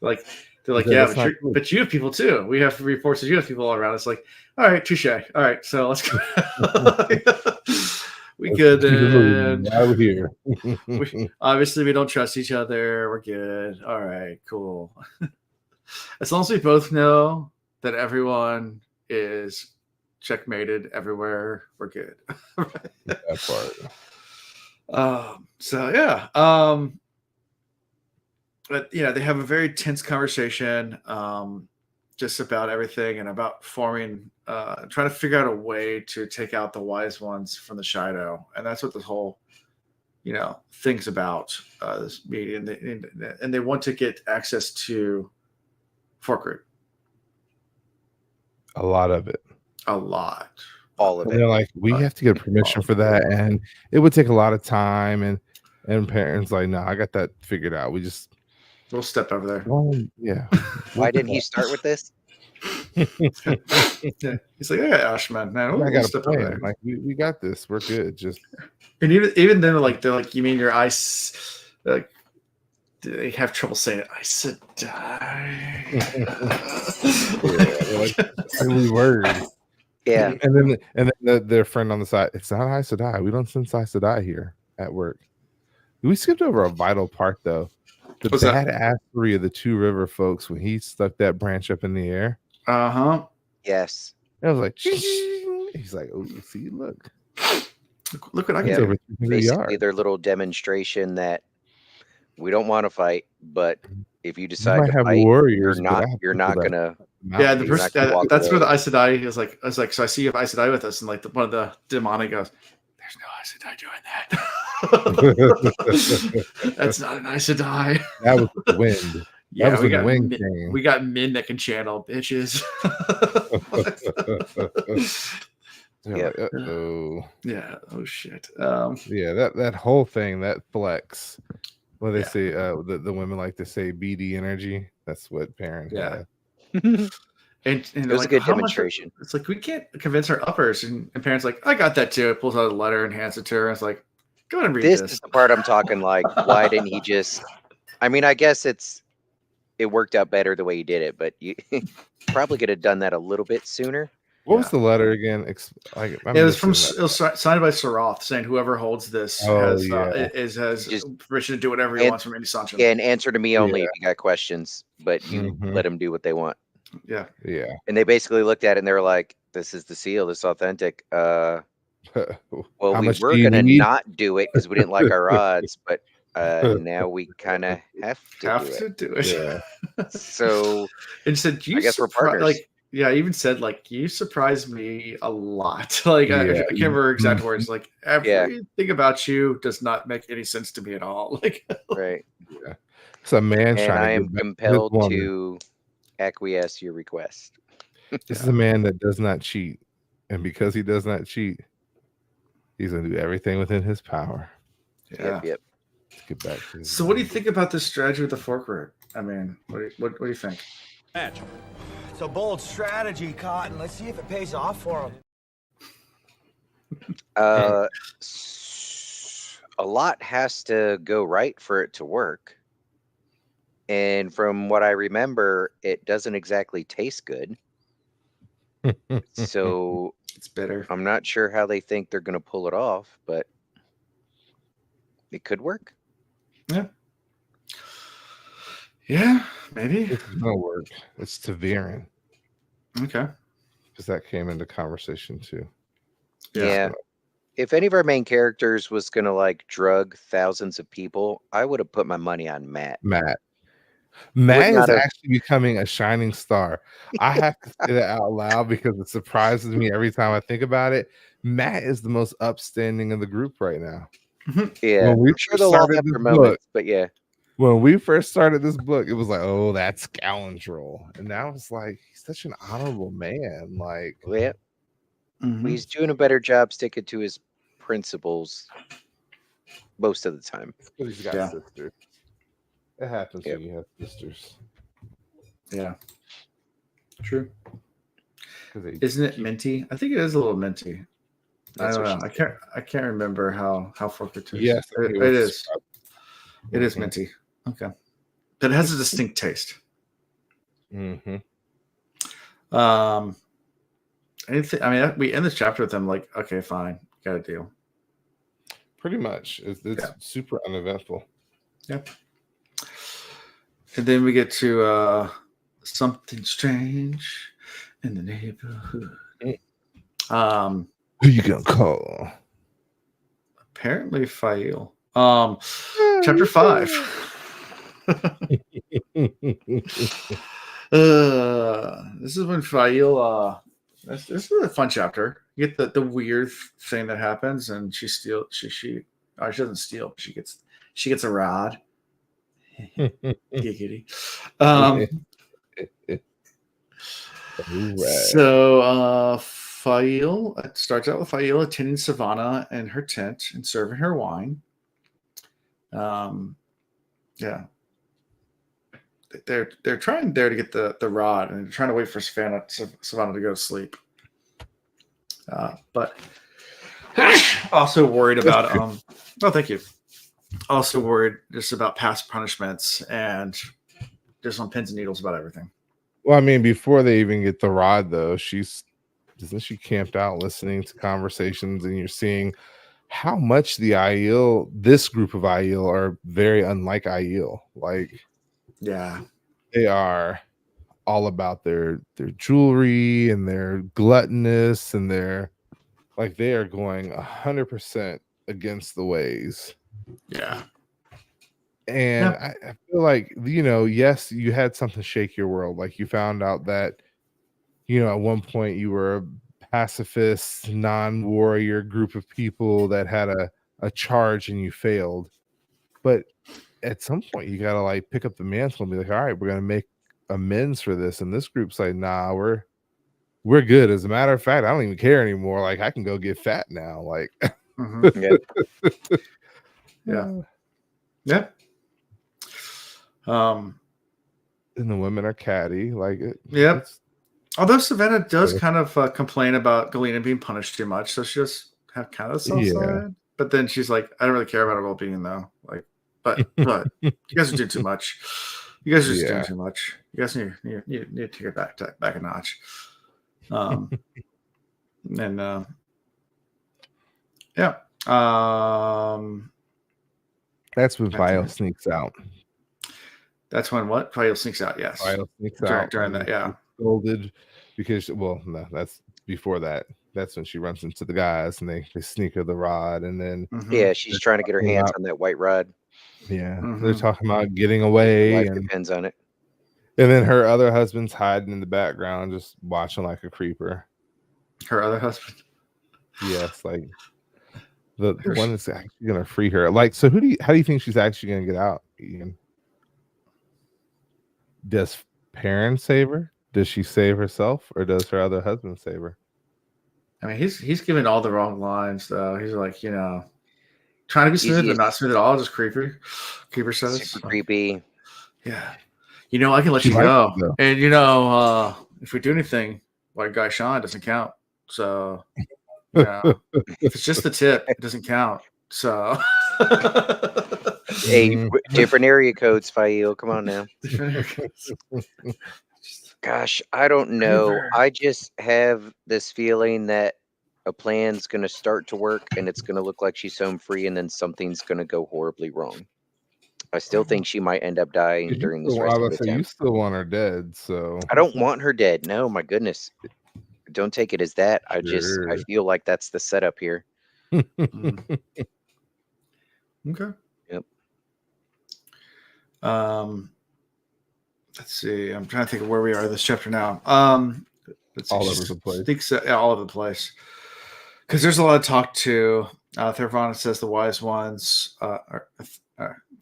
Like they're like, "Yeah, but you have people too. We have reports that you have people all around us." Like, all right, touche. All right, so let's go. We good then. Now we're here. Obviously, we don't trust each other. We're good. All right, cool. As long as we both know that everyone is checkmated everywhere, we're good. That part. So yeah. But they have a very tense conversation, just about everything and about forming, trying to figure out a way to take out the wise ones from the Shido, and that's what this whole, thing's about. This meeting, and they want to get access to Forkroot. A lot of it. A lot. All of it. They're like, we have to get permission for that, and it would take a lot of time. And Perrin's like, no, I got that figured out. We'll step over there. Well, yeah. Why didn't he start with this? Yeah. He's like, yeah, Ashman, man, I we'll got a step over plan. there. Like we got this. We're good. Just And even then, they're like, you mean your ice? Like, they have trouble saying it. Ice said die. they're like ugly words. Yeah. And then their friend on the side. It's not Aes Sedai. We don't send Aes Sedai here at work. We skipped over a vital part though. The What's that? badassery of the Two River folks when he stuck that branch up in the air. Uh-huh. Yes. I was like, he's like, oh, see, look Look what I can Yeah. do. over 300 Basically, yards. their little demonstration that we don't want to fight, but if you You decide might to have fight, warriors, you're but I not have you're people not that gonna. Yeah, the You're person not gonna walk that's where the away. Aes Sedai is like. I was like, so I see you have Aes Sedai with us, and like one of the demonic goes, "There's no Aes Sedai doing that. That's not an Aes Sedai." That was the wind. Yeah, was we when the got wind men, came. we got men that can channel, bitches. They're Yep. like, uh-oh. Yeah. Oh shit. Yeah, that whole thing, that flex. Well, they Yeah. say the women like to say BD energy. That's what Perrin Yeah. had. And It was like, a good how much- demonstration. it's like we can't convince our uppers, and parents like, I got that too. It pulls out a letter and hands it to her. It's like, go ahead and read This this. is the part I'm talking like, why didn't he just? I mean, I guess it worked out better the way you did it, but you probably could have done that a little bit sooner. What was the letter again? It was signed by Saroth, saying whoever holds this has Just- permission to do whatever he and- wants from any Seanchan. Yeah, and answer to me only Yeah. if you got questions, but you Mhm. let them do what they want. Yeah. Yeah. And they basically looked at it and they were like, "This is the seal. This is authentic." Well, How we much were do you gonna need? not do it because we didn't like our odds, but now we kind of have to do it. Yeah. So And said, I guess we're partners. Like, yeah, I even said, like, you surprised me a lot. Like, I Yeah. can't remember exact Mhm. words. Like, everything about you does not make any sense to me at all. Like, right, Yeah. It's a man and trying I to am get back to his compelled woman. to acquiesce your request. This is a man that does not cheat. And because he does not cheat, he's going to do everything within his power yeah. Yep. to get back to his So, what do you woman. think about this strategy with the fork root? I mean, what do you think? It's a bold strategy, Cotton. Let's see if it pays off for him. A lot has to go right for it to work. And from what I remember, it doesn't exactly taste good. So It's bitter. I'm not sure how they think they're going to pull it off, but it could work. Yeah, maybe. It's going to work. It's Taviran. Okay. Because that came into conversation too. Yeah. If any of our main characters was going to like drug thousands of people, I would have put my money on Matt. Matt is not have- actually becoming a shining star. I have to say that out loud because it surprises me every time I think about it. Matt is the most upstanding of the group right now. Yeah. When we I'm sure first they'll all started have this their book- moments, but yeah. When we first started this book, it was like, oh, that's scoundrel. And now it's like, he's such an honorable man. Like, Yeah. Mhm. He's doing a better job sticking to his principles most of the time. but he's got Yeah. sisters. It happens Yep. when you have sisters. Yeah. True. 'Cause they Isn't it keep- minty? I think it is a little minty. That's I what don't know. she I can't remember how fork it tastes. Yes, it was is. described. It is Mhm. minty. Okay. But it has a distinct taste. Mhm. Anything, I mean, we end this chapter with them like, okay, fine, got a deal. Pretty much. It's Yeah. super uneventful. Yep. And then we get to something strange in the neighborhood. Who you gonna call? Apparently Fail. Chapter 5. This is when Fail this is a fun chapter. You get the weird thing that happens, and she doesn't steal, but she gets a rod. Giggity. Right. So Fail, it starts out with Fail attending Savannah in her tent and serving her wine. Yeah. they're trying there to get the rod, and they're trying to wait for Savannah to go to sleep. But also worried about oh, thank you. Also worried just about past punishments and just on pins and needles about everything. Well, I mean, before they even get the rod, though, isn't she camped out listening to conversations, and you're seeing how much this group of Aiel are very unlike Aiel. Like, Yeah, they are all about their jewelry and their gluttonous, and they are going 100% against the ways. yeah. And I feel like, yes, you had something shake your world. Like, you found out that, at one point you were a pacifist, non-warrior group of people that had a charge and you failed. But at some point you gotta like pick up the mantle and be like, all right, we're gonna make amends for this. And this group's like, nah, we're good. As a matter of fact, I don't even care anymore. Like, I can go get fat now. Like, Yeah. Yeah. And the women are catty. Like, yep. Although Savannah does kind of complain about Galena being punished too much, so she does have kind of a soft side. But then she's like, I don't really care about her well-being, though. Like, but you guys are doing too much. You guys are just doing too much. You guys need to take it back a notch. And yeah. That's when Vile sneaks out. That's when what? Vile sneaks out, yes. Vile sneaks out. During that, yeah. Scolded because, well, no, that's before that. That's when she runs into the guys and they sneak her the rod, and then she's trying to get her hands on that white rod. Yeah, they're talking about getting away, Life and depends on it. And then her other husband's hiding in the background, just watching like a creeper. Her other husband? Yes, like the one that's actually gonna free her. Like, so how do you think she's actually gonna get out, Ian? Does Perrin save her? Does she save herself, or does her other husband save her? I mean, he's giving all the wrong lines, though. He's like, trying to be smooth, but not smooth at all. Just creeper says. Super creepy. Yeah. I can let you go. And, if we do anything, white guy Sean doesn't count. So, if it's just the tip, it doesn't count. So. Hey, different area codes, Fail. Come on now. Gosh, I don't know. I just have this feeling that a plan's going to start to work and it's going to look like she's home free, and then something's going to go horribly wrong. I still think she might end up dying during this rest of the attempt. You still want her dead, so I don't want her dead. No, my goodness. Don't take it as that. I feel like that's the setup here. Okay. Yep. Let's see. I'm trying to think of where we are in this chapter now. Let's see. All over the place. I think so, all over the place. Because there's a lot of talk to. Thervana says the wise ones,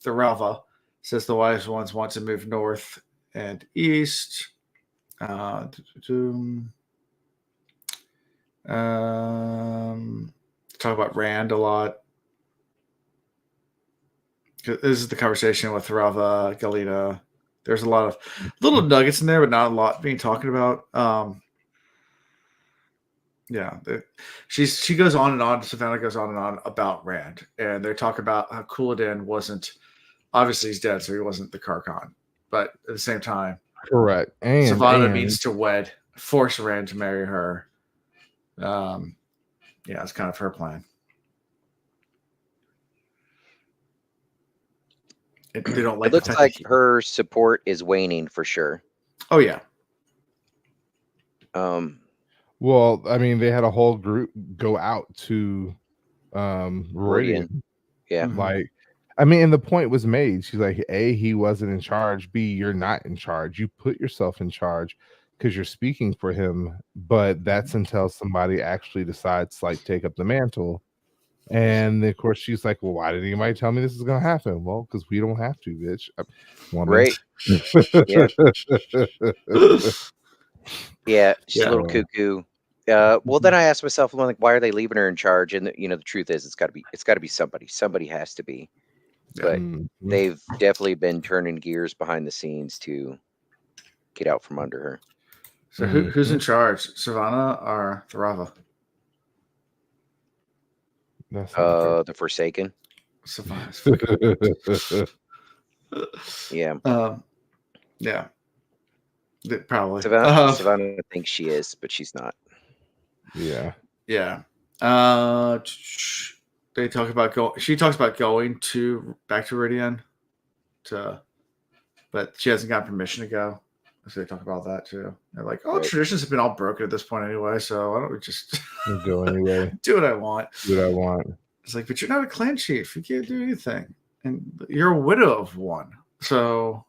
Thoralva says the wise ones want to move north and east. Talk about Rand a lot. This is the conversation with Thoralva, Galena. There's a lot of little nuggets in there, but not a lot being talked about. She goes on and on. Savannah goes on and on about Rand, and they talk about how Couladin wasn't. Obviously, he's dead, so he wasn't the Carcon. But at the same time, correct. And Savannah means to force Rand to marry her. It's kind of her plan. They don't like. It looks like her support is waning for sure. Oh yeah. Well, I mean, they had a whole group go out to Rodian. Yeah. Like, I mean, and the point was made. She's like, A, he wasn't in charge. B, you're not in charge. You put yourself in charge because you're speaking for him. But that's until somebody actually decides to like take up the mantle. And of course, she's like, well, why didn't anybody tell me this is going to happen? Well, because we don't have to, bitch. Right. Yeah, she's a little cuckoo. Well, then I asked myself, like, why are they leaving her in charge? And the truth is, it's got to be somebody. Somebody has to be. but Mhm. they've definitely been turning gears behind the scenes to get out from under her. So who's in charge, Savannah or Tharava? That's not The Forsaken. Savannah's fair. Yeah. yeah. Probably. Savannah thinks she is, but she's not. Yeah. Yeah. They talk about she talks about going back to Viridian but she hasn't got permission to go. So they talk about that too. They're like, Right. traditions have been all broken at this point anyway, so why don't we just Go anyway. do what I want? Do what I want. It's like, but you're not a clan chief. You can't do anything. And you're a widow of one. So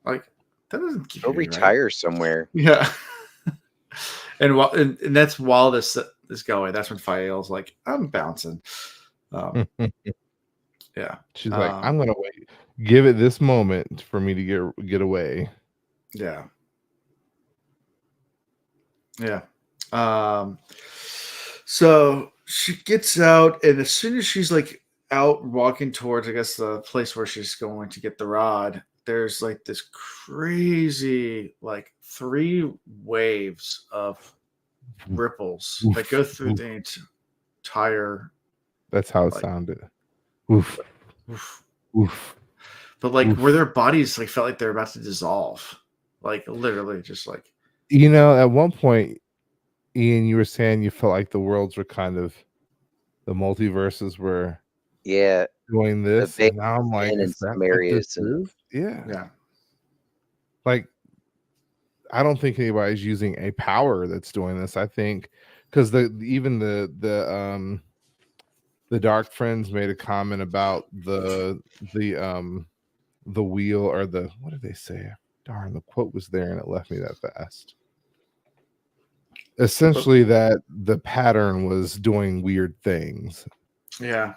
like that doesn't give Go you right. retire somewhere. Yeah. and that's while this is going. That's when Fael's like, I'm bouncing. Yeah. She's like, I'm gonna wait. Give it this moment for me to get away. Yeah. Yeah. So she gets out, and as soon as she's like out walking towards, I guess, the place where she's going to get the rod, there's like this crazy, like 3 waves of ripples that go through the entire. That's how it sounded. Oof. Oof. Oof. But like where their bodies like felt like they're about to dissolve, like literally just like. At one point, Ian, you were saying you felt like the worlds were kind of, the multiverses were doing this, and now I'm like, in some areas, yeah. Like, I don't think anybody's using a power that's doing this. I think because even the Dark Friends made a comment about the wheel, or what did they say? Darn, the quote was there and it left me that fast. Essentially, that the pattern was doing weird things. Yeah.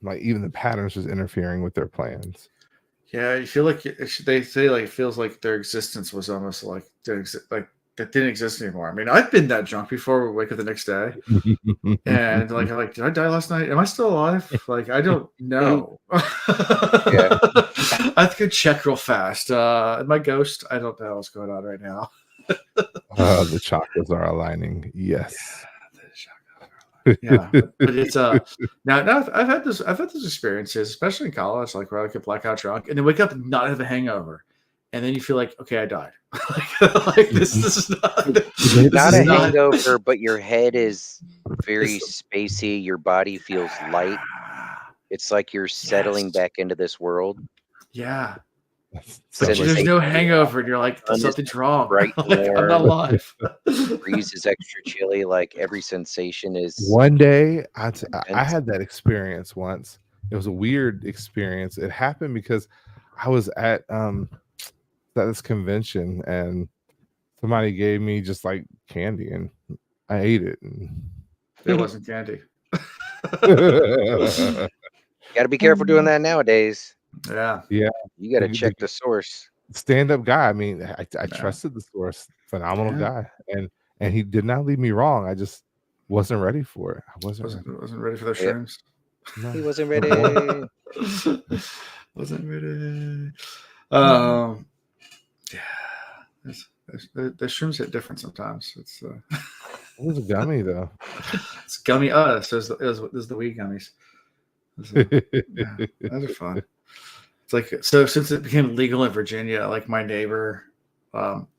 Like even the patterns was interfering with their plans. Yeah, you feel like they say like it feels like their existence was almost like that didn't exist anymore. I mean, I've been that drunk before. We wake up the next day, and like I'm like, did I die last night? Am I still alive? Like I don't know. I have to go check real fast. My ghost, I don't know what's going on right now. The chakras are aligning. Yes. Yeah, but it's now I've had those experiences, especially in college, like where I get blackout drunk and then wake up and not have a hangover, and then you feel like, okay, I died. like this is not a hangover, but your head is very spacey. Your body feels light. It's like you're settling back into this world. Yeah. But there's no hangover, and you're like, something's wrong. Right, like, I'm not alive. Breeze is extra chilly. Like every sensation is. One day, I had that experience once. It was a weird experience. It happened because I was at this convention, and somebody gave me just like candy, and I ate it. And it wasn't candy. You got to be careful doing that nowadays. Yeah. You got to check the source. Stand-up guy. I mean, I trusted the source. Phenomenal guy, and he did not lead me wrong. I just wasn't ready for it. I wasn't ready for those shrooms. No. He wasn't ready. Wasn't ready. Yeah, the shrooms hit different sometimes. It's it was a gummy though. It's gummy. So this is the weed gummies. Those are fun. It's like, so since it became legal in Virginia, like my neighbor,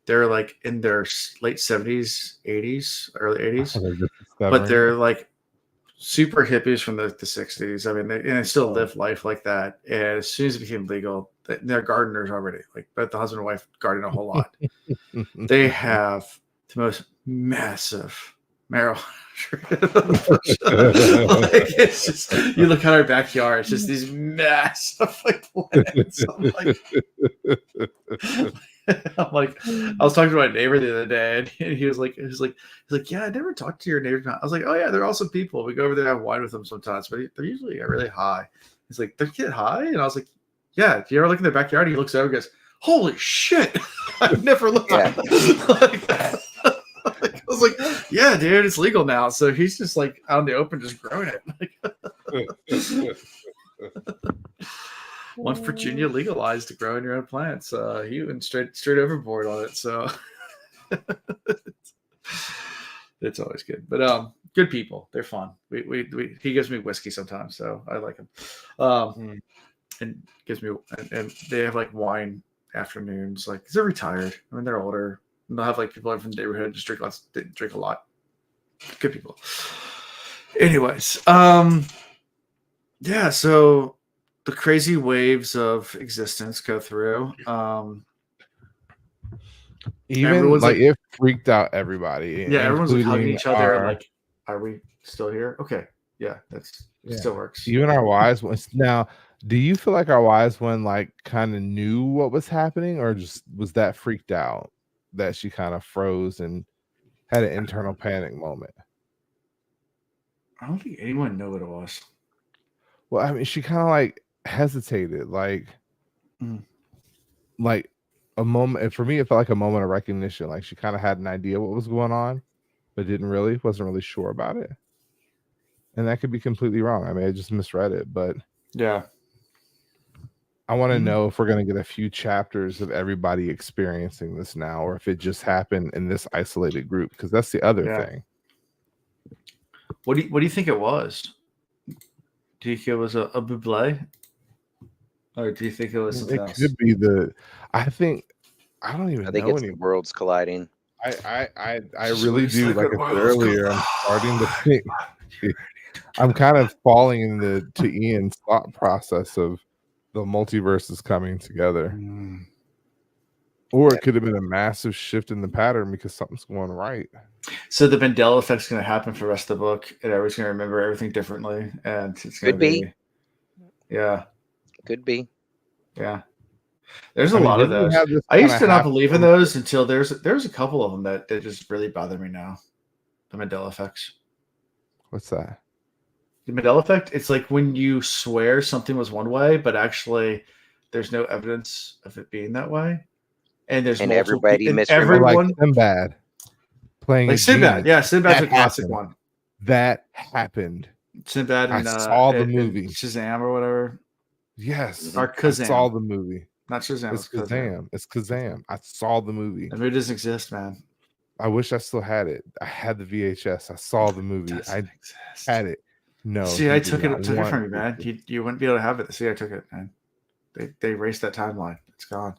they're like in their late 70s, 80s, early 80s, but they're like super hippies from the 60s. I mean, they still live life like that. And as soon as it became legal, they're gardeners already. Like, but the husband and wife garden a whole lot. They have the most massive marijuana tree. Like, it's just, you look at our backyard, it's just these massive like plants. I'm like, I was talking to my neighbor the other day, and he was like, yeah, I never talked to your neighbor. I was like, oh yeah, they're awesome people. We go over there and have wine with them sometimes, but they're usually really high. He's like, they get high, and I was like, yeah. If you ever look in their backyard, he looks over and goes, holy shit, I've never looked at it. I was like, yeah, dude, it's legal now. So he's just like out in the open, just growing it. Once Virginia legalized to growing your own plants, he went straight overboard on it. So it's always good. But good people. They're fun. He gives me whiskey sometimes, so I like him. And gives me and they have like wine afternoons. Like, 'cause they're retired. I mean, they're older. And they'll have like people from the neighborhood just drink a lot. Good people. Anyways, yeah. So the crazy waves of existence go through. Even everyone's like it freaked out everybody. Yeah, everyone's like hugging including each other and our- like, "Are we still here?" Okay, yeah, it still works. even our wise ones. Now, do you feel like our wise one like kind of knew what was happening, or just was that freaked out that she kind of froze and had an internal panic moment? I don't think anyone knew what it was. Well, I mean, she kind of like hesitated, like a moment. For me, it felt like a moment of recognition. Like she kind of had an idea what was going on, but wasn't really sure about it. And that could be completely wrong. I mean, I just misread it, but Yeah. I want to know if we're going to get a few chapters of everybody experiencing this now, or if it just happened in this isolated group, because that's the other thing. What do you think it was? Do you think it was a buble? Or do you think it was something else? Could be I don't even know. I think it's the worlds colliding. I really do. Like I said earlier, I'm starting to think. I'm kind of falling into Ian's thought process of the multiverses coming together. Or it could have been a massive shift in the pattern because something's going right. So the Mandela effect's going to happen for the rest of the book, and everyone's going to remember everything differently, and it's going to be. Yeah. Could be. Yeah. There's a lot of those. I used to not believe in those until there's a couple of them that just really bother me now. The Mandela effects. What's that? The Mandela effect, it's like when you swear something was one way, but actually there's no evidence of it being that way. And everybody like Sinbad playing like Sinbad. Yeah, Sinbad's a classic one. That happened. Sinbad and I saw the movie. Shazam or whatever. Yes. Or Kazam. I saw the movie. Not Shazam. It's Kazam. It's Kazam. I saw the movie. The movie doesn't exist, man. I wish I still had it. I had the VHS. I saw the movie. Had it. No. See, I took it from you, man. You wouldn't be able to have it. See, I took it, man. They erased that timeline. It's gone.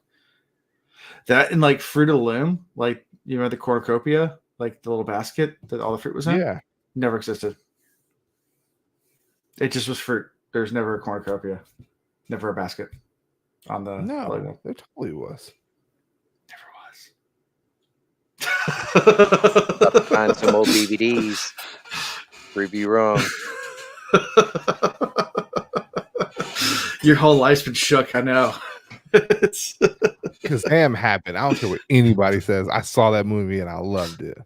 That and like Fruit of the Loom, like you know the cornucopia, like the little basket that all the fruit was in. Yeah. Never existed. It just was fruit. There's never a cornucopia. Never a basket on the logo. There totally was. Never was. About to find some old DVDs. Prove you wrong. Your whole life's been shook. I know. Kazam happened. I don't care what anybody says. I saw that movie and I loved it.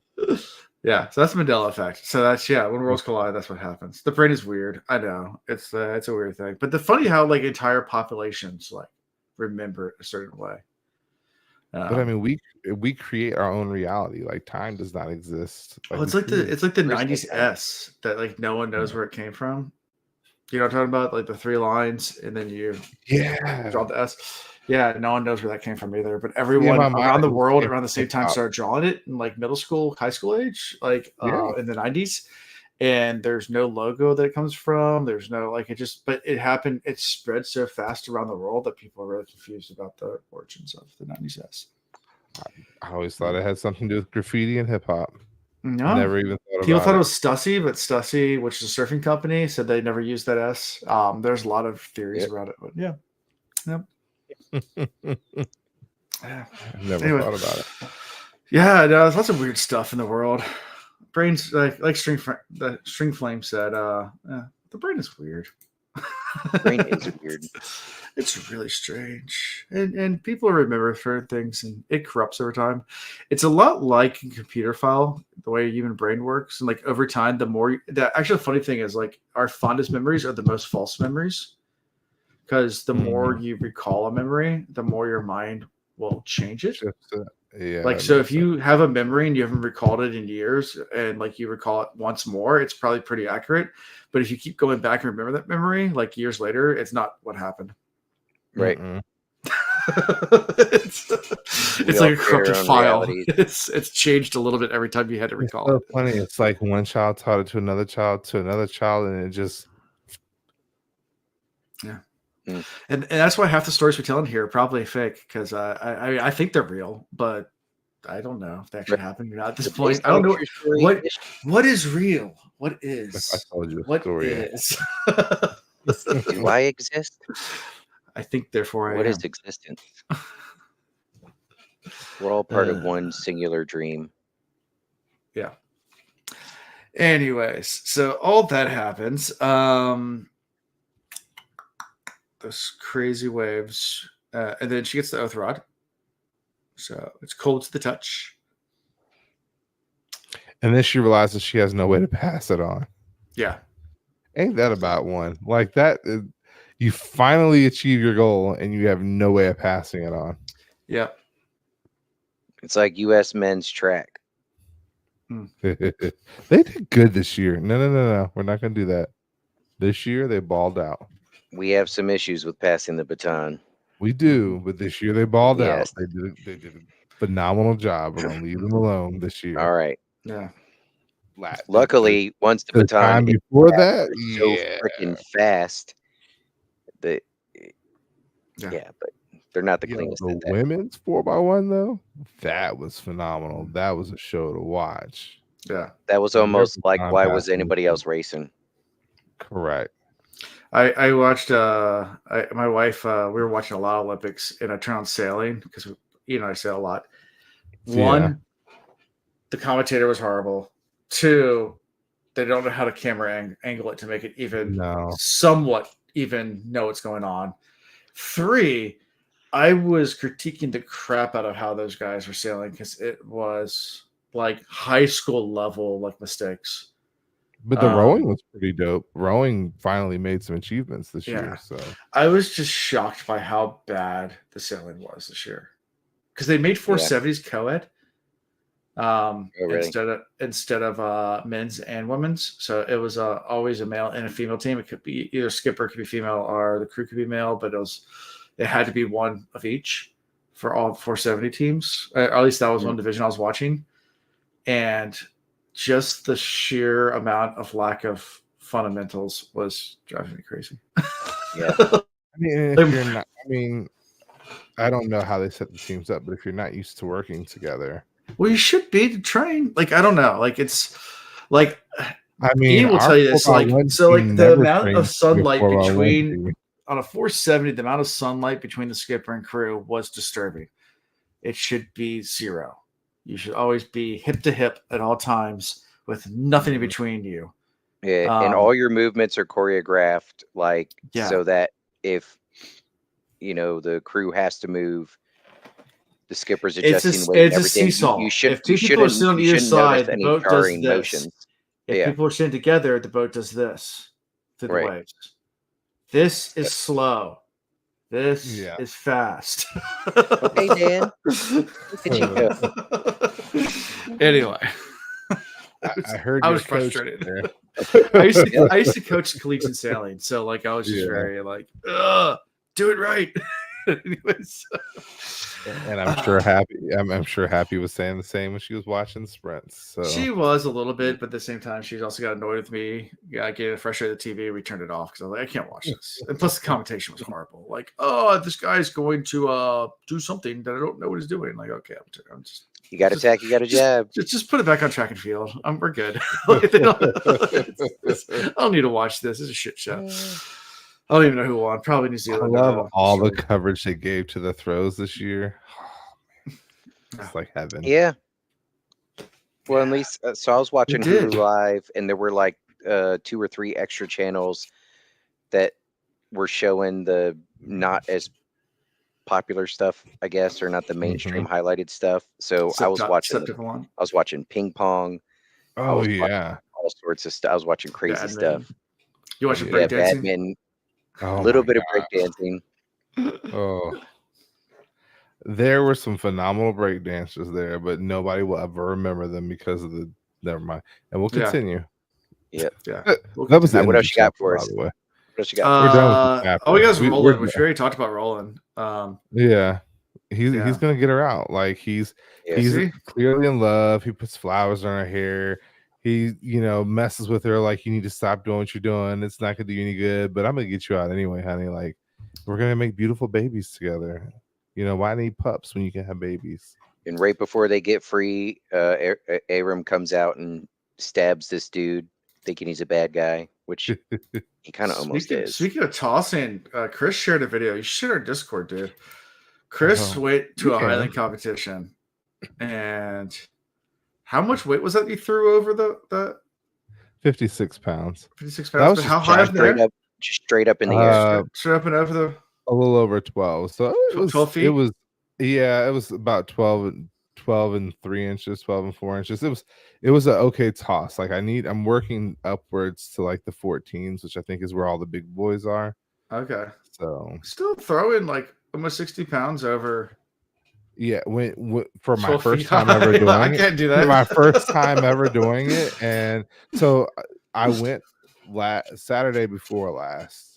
Yeah, so that's the Mandela effect. So that's when worlds collide, that's what happens. The brain is weird. I know it's a weird thing, but the funny how like entire populations like remember it a certain way. But I mean, we create our own reality. Like time does not exist. Like, it's like the 90s S that like no one knows where it came from. You know what I'm talking about? Like the 3 lines, and then you draw the S. Yeah, no one knows where that came from either. But everyone around the world around the same time started drawing it in like middle school, high school age, like in the 90s. And there's no logo that it comes from. There's no like but it happened. It spread so fast around the world that people are really confused about the origins of the 90s S. I always thought it had something to do with graffiti and hip hop. No, never even thought people about thought it was Stussy, but Stussy, which is a surfing company, said they never used that S. There's a lot of theories around it, but I've never thought about it. Yeah, no, there's lots of weird stuff in the world. Brains like String Flame said, the brain is weird. Brain is weird. It's really strange, and people remember certain things, and it corrupts over time. It's a lot like a computer file, the way human brain works, and like over time, the actual funny thing is like our fondest memories are the most false memories, because the more you recall a memory, the more your mind will change it. Yeah. Like, so if you have a memory and you haven't recalled it in years, and like you recall it once more, it's probably pretty accurate. But if you keep going back and remember that memory, like years later, it's not what happened. Right. it's We like all a create our corrupted own file. realities. It's changed a little bit every time you had to It's recall so it. funny. It's like one child taught it to another child, and it just And that's why half the stories we're telling here are probably fake, because I think they're real, but I don't know if they actually happened or not at this They're point. based I don't on a know true story. what is real. What if I is told you a what story. is? Do I exist? I think therefore I What am. is existence? We're all part of one singular dream. Yeah. Anyways, so all that happens. Those crazy waves, and then she gets the oath rod. So it's cold to the touch. And then she realizes she has no way to pass it on. Yeah. Ain't that about one? Like that, you finally achieve your goal and you have no way of passing it on. Yeah. It's like U.S. men's track. They did good this year. No. We're not going to do that. This year, they balled out. We have some issues with passing the baton. We do, but this year they balled Yes. out. They did a phenomenal job. We're going to leave them alone this year. All right. Yeah. Luckily, once the The baton time is before that, so yeah. freaking fast that Yeah. but they're not the Yo, cleanest the at that. women's 4x1 though, that was phenomenal. That was a show to watch. Yeah. That was Their almost like, baton why was passing anybody was else racing? correct. I watched my wife we were watching a lot of Olympics, and I turned on sailing because I sail a lot. One, the commentator was horrible. Two, they don't know how to camera angle it to make it even somewhat even know what's going on. Three, I was critiquing the crap out of how those guys were sailing because it was like high school level like mistakes. But the rowing was pretty dope. Rowing finally made some achievements this year. So I was just shocked by how bad the sailing was this year because they made 470s co-ed really? instead of men's and women's. So it was always a male and a female team. It could be either skipper could be female or the crew could be male, but it had to be one of each for all 470 teams. Or at least that was one division I was watching, and just the sheer amount of lack of fundamentals was driving me crazy. Yeah. I don't know how they set the teams up, but if you're not used to working together, well, you should be to train. Like, I don't know. Like, it's like, Ian will tell you this. Like, so like the amount of sunlight between on a 470, the amount of sunlight between the skipper and crew was disturbing. It should be zero. You should always be hip to hip at all times with nothing in between you. Yeah, and all your movements are choreographed, so that if the crew has to move, the skipper's adjusting weight and everything. It's a seesaw. You if two people are sitting on either side, the boat does this. Motions. If people are sitting together, the boat does this through the waves. This is slow. This is fast. Okay, Dan. Look at you go. Anyway, I heard I was frustrated. I used to coach collegiate sailing, so I was just very do it right. Anyways, and I'm sure Happy was saying the same when she was watching sprints. So she was a little bit, but at the same time, she also got annoyed with me. I getting frustrated with the TV. We turned it off because I was like, I can't watch this. And plus, the commentation was horrible. Like, this guy's going to do something that I don't know what he's doing. Like, okay, I'm just. You got to tack. You got to jab. Just put it back on track and field. We're good. I don't need to watch this. It's a shit show. I don't even know who won. Probably New Zealand. I love all the coverage they gave to the throws this year. It's like heaven. Yeah. Well, at least so I was watching Hulu Live, and there were 2 or 3 extra channels that were showing the not as popular stuff, I guess, or not the mainstream highlighted stuff. So I was watching ping pong. Oh yeah, all sorts of stuff. I was watching crazy stuff. You watching breakdancing? Badminton. A little bit of breakdancing. Oh, There were some phenomenal break dancers there, but nobody will ever remember them because of the. Never mind, and we'll Yeah. continue. Yep. Yeah. That was the end What of else the you got chapter, for by us? the way. What else you got? We're done with the chapter. Oh, you guys We're Roland, which we already talked about Roland. Yeah, he's Yeah. gonna get her out. Like he's See? clearly in love. He puts flowers on her hair. He messes with her like you need to stop doing what you're doing. It's not gonna do you any good. But I'm gonna get you out anyway, honey. Like we're gonna make beautiful babies together. Why need pups when you can have babies? And right before they get free, Aram comes out and stabs this dude, thinking he's a bad guy, which he kind of almost is. Speaking of tossing, Chris shared a video. You should share our Discord, dude. Chris went to a Highland competition, and how much weight was that you threw over the 56 pounds. 56 That pounds? was But just how high up there? Just straight up in the air. Straight up and over the a little over 12. So it was 12 feet? It was about 12 and 3 inches, 12 and 4 inches. It was an okay toss. Like I'm working upwards to like the 14s, which I think is where all the big boys are. Okay. So still throwing like almost 60 pounds over. Yeah, when for my 12 first feet time high. ever doing I it. can't do that. For my first time ever doing it. And so I went Saturday before last.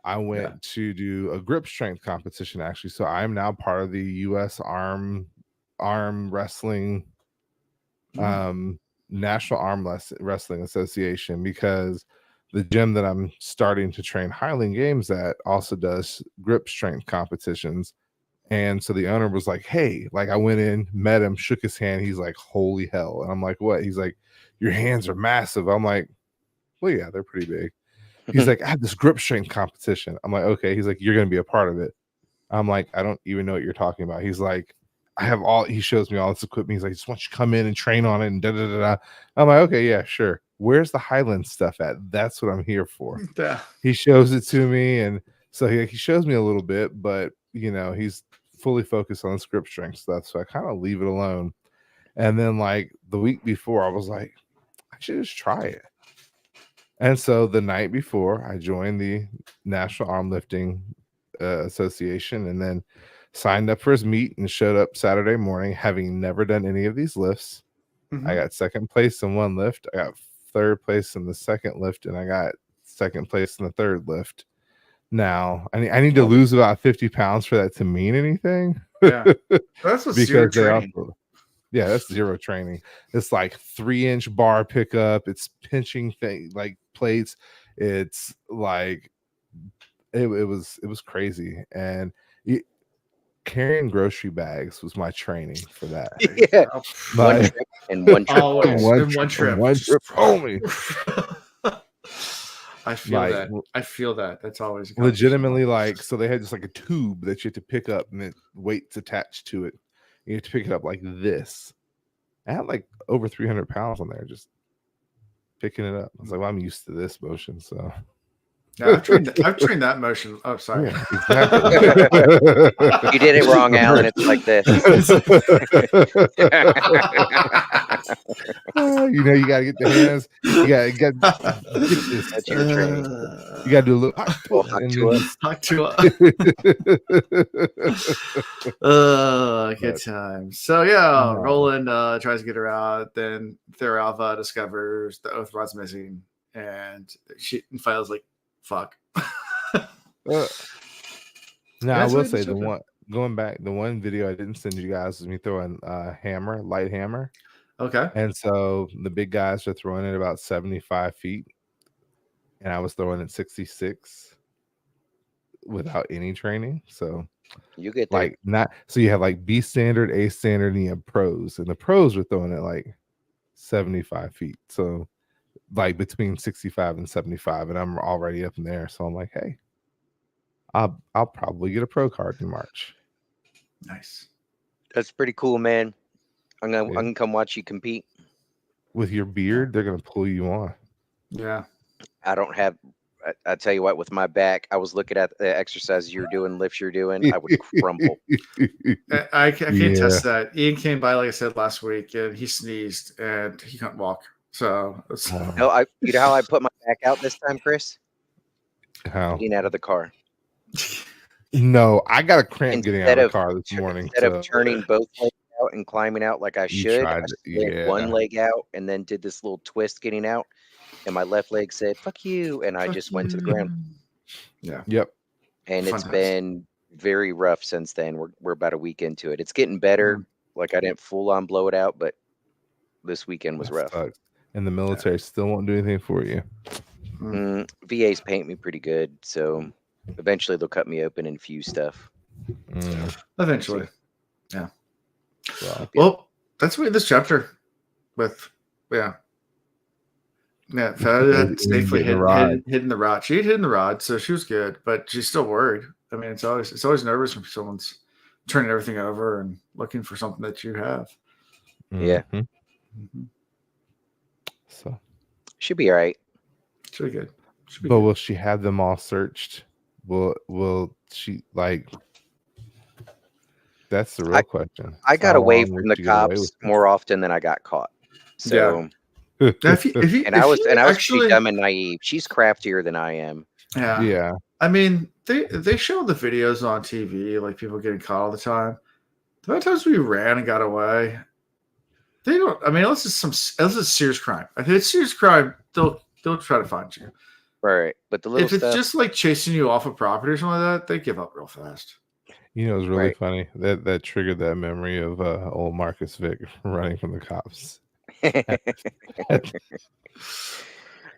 I went to do a grip strength competition, actually. So I'm now part of the U.S. arm wrestling, National Arm Wrestling Association, because the gym that I'm starting to train Highland Games at also does grip strength competitions. And so the owner was like, hey, like I went in, met him, shook his hand. He's like, holy hell. And I'm like, what? He's like, your hands are massive. I'm like, well, yeah, they're pretty big. He's like, I have this grip strength competition. I'm like, okay. He's like, you're going to be a part of it. I'm like, I don't even know what you're talking about. He's like, he shows me all this equipment. He's like, I just want you to come in and train on it. And da da da da. I'm like, okay, yeah, sure. Where's the Highland stuff at? That's what I'm here for. Yeah. He shows it to me. And so he shows me a little bit, but he's fully focused on grip strength stuff. So I kind of leave it alone. And then like the week before, I was like, I should just try it. And so the night before, I joined the National Arm Lifting Association and then signed up for his meet and showed up Saturday morning, having never done any of these lifts. I got second place in one lift. I got third place in the second lift, and I got second place in the third lift. Now, I need to lose about 50 pounds for that to mean anything. Yeah, that's what zero training. Yeah, that's zero training. It's like 3-inch bar pickup. It's pinching thing like plates. It's like it was crazy. And carrying grocery bags was my training for that. Yeah, one trip and one trip. One trip only. I feel that. I feel that. That's always legitimately like. So they had just like a tube that you had to pick up, and then weights attached to it. You have to pick it up like this. I had like over 300 pounds on there, just picking it up. I was like, well, I'm used to this motion, so. Yeah, I've trained that motion. Oh, sorry. Yeah, exactly. You did it wrong, Alan. It's like this. You gotta get the hands. You gotta get this. That's your training. You gotta do a little good time. So yeah, Roland tries to get her out. Then Thera discovers the oath rod's missing, and she files like, "Fuck." Now I will say the one video I didn't send you guys was me throwing a light hammer. Okay. And so the big guys are throwing it about 75 feet, and I was throwing it 66 without any training. So you get there. like not so you have like B standard, A standard, and you have pros, and the pros are throwing it like 75 feet. So like between 65 and 75, and I'm already up in there. So I'm like, hey, I'll probably get a pro card in March. Nice. That's pretty cool, man. I'm gonna come watch you compete. With your beard, they're gonna pull you on. Yeah. I don't have. I tell you what, with my back, I was looking at the exercises you're doing, lifts you're doing. I would crumble. I can't test that. Ian came by, like I said last week, and he sneezed and he couldn't walk. So you know how I put my back out this time, Chris? How? Getting out of the car. No, I got a cramp getting out Instead of of the car this morning. instead of turning both legs out and climbing out like I You should, I tried to- slid one yeah. leg out and then did this little twist getting out, and my left leg said "fuck you," and I just went to the ground. Yeah. Yep. And it's Fun times. been very rough since then. We're about a week into it. It's getting better. Like I didn't full on blow it out, but this weekend was That rough. sucks. And the military still won't do anything for you. VAs paint me pretty good, so eventually they'll cut me open and fuse stuff. Eventually. Yeah. Well, that's what this chapter with Fed had safely hidden the rod. She had hidden the rod, so she was good, but she's still worried. I mean, it's always nervous when someone's turning everything over and looking for something that you have. Yeah. So should be all right. Should be good. But will she have them all searched? Will she like? That's the real question. I got away from the cops more often than I got caught. So, and I was actually pretty dumb and naive. She's craftier than I am. Yeah. I mean, they show the videos on TV, like people getting caught all the time. The amount of times we ran and got away, they don't. I mean, unless it's serious crime. If it's serious crime, they'll try to find you. Right, but the little if it's stuff, just like chasing you off a property or something like that, they give up real fast. You know, it's really funny that triggered that memory of old Marcus Vick running from the cops.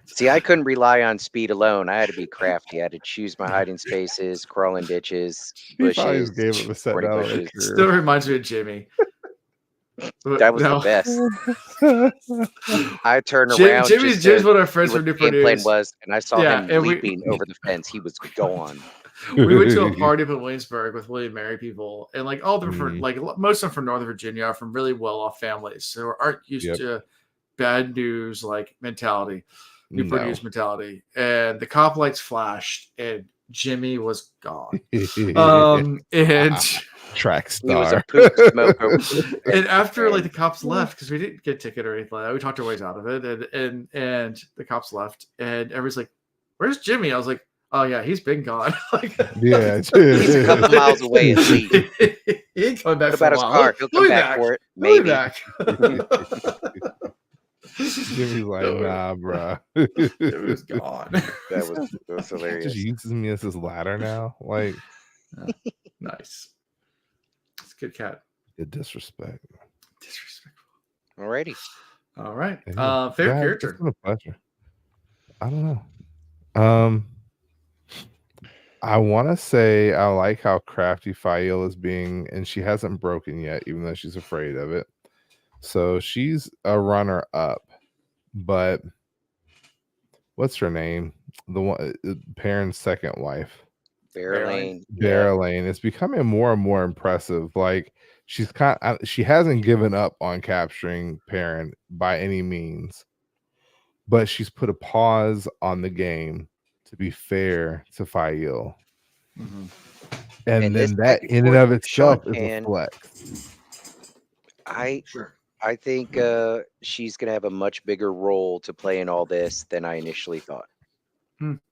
See, I couldn't rely on speed alone. I had to be crafty. I had to choose my hiding spaces, crawl in ditches, bushes. It still reminds me of Jimmy. That was the best. I turned around. Jimmy's one of our friends from Newport News was, and I saw him leaping over the fence. He was gone. We went to a party up in Williamsburg with William Mary people, and like all different, like most of them from Northern Virginia are from really well-off families, so aren't used to bad news like mentality, Newport News mentality. And the cop lights flashed, and Jimmy was gone. And track star. And after like the cops left, because we didn't get a ticket or anything like that, we talked our ways out of it, and the cops left, and everybody's like, "Where's Jimmy?" I was like, "Oh yeah, he's been gone." Like, he's a couple miles away at least. He ain't coming back. What about his car? He'll come back for it. Maybe. Jimmy's like, nah, bro. It was gone. That was hilarious. Just uses me as his ladder now. Like, nice. It's a good cat. Good disrespect. Disrespectful. Alrighty. All right. Favorite character. It's been a pleasure. I don't know. I want to say I like how crafty Fail is being, and she hasn't broken yet, even though she's afraid of it. So she's a runner up. But what's her name? The one, Perrin's second wife, Berylane. Berylane. It's becoming more and more impressive. Like she hasn't given up on capturing Perrin by any means, but she's put a pause on the game to be fair to Fail. And then that in and of itself is a flex. I think she's going to have a much bigger role to play in all this than I initially thought.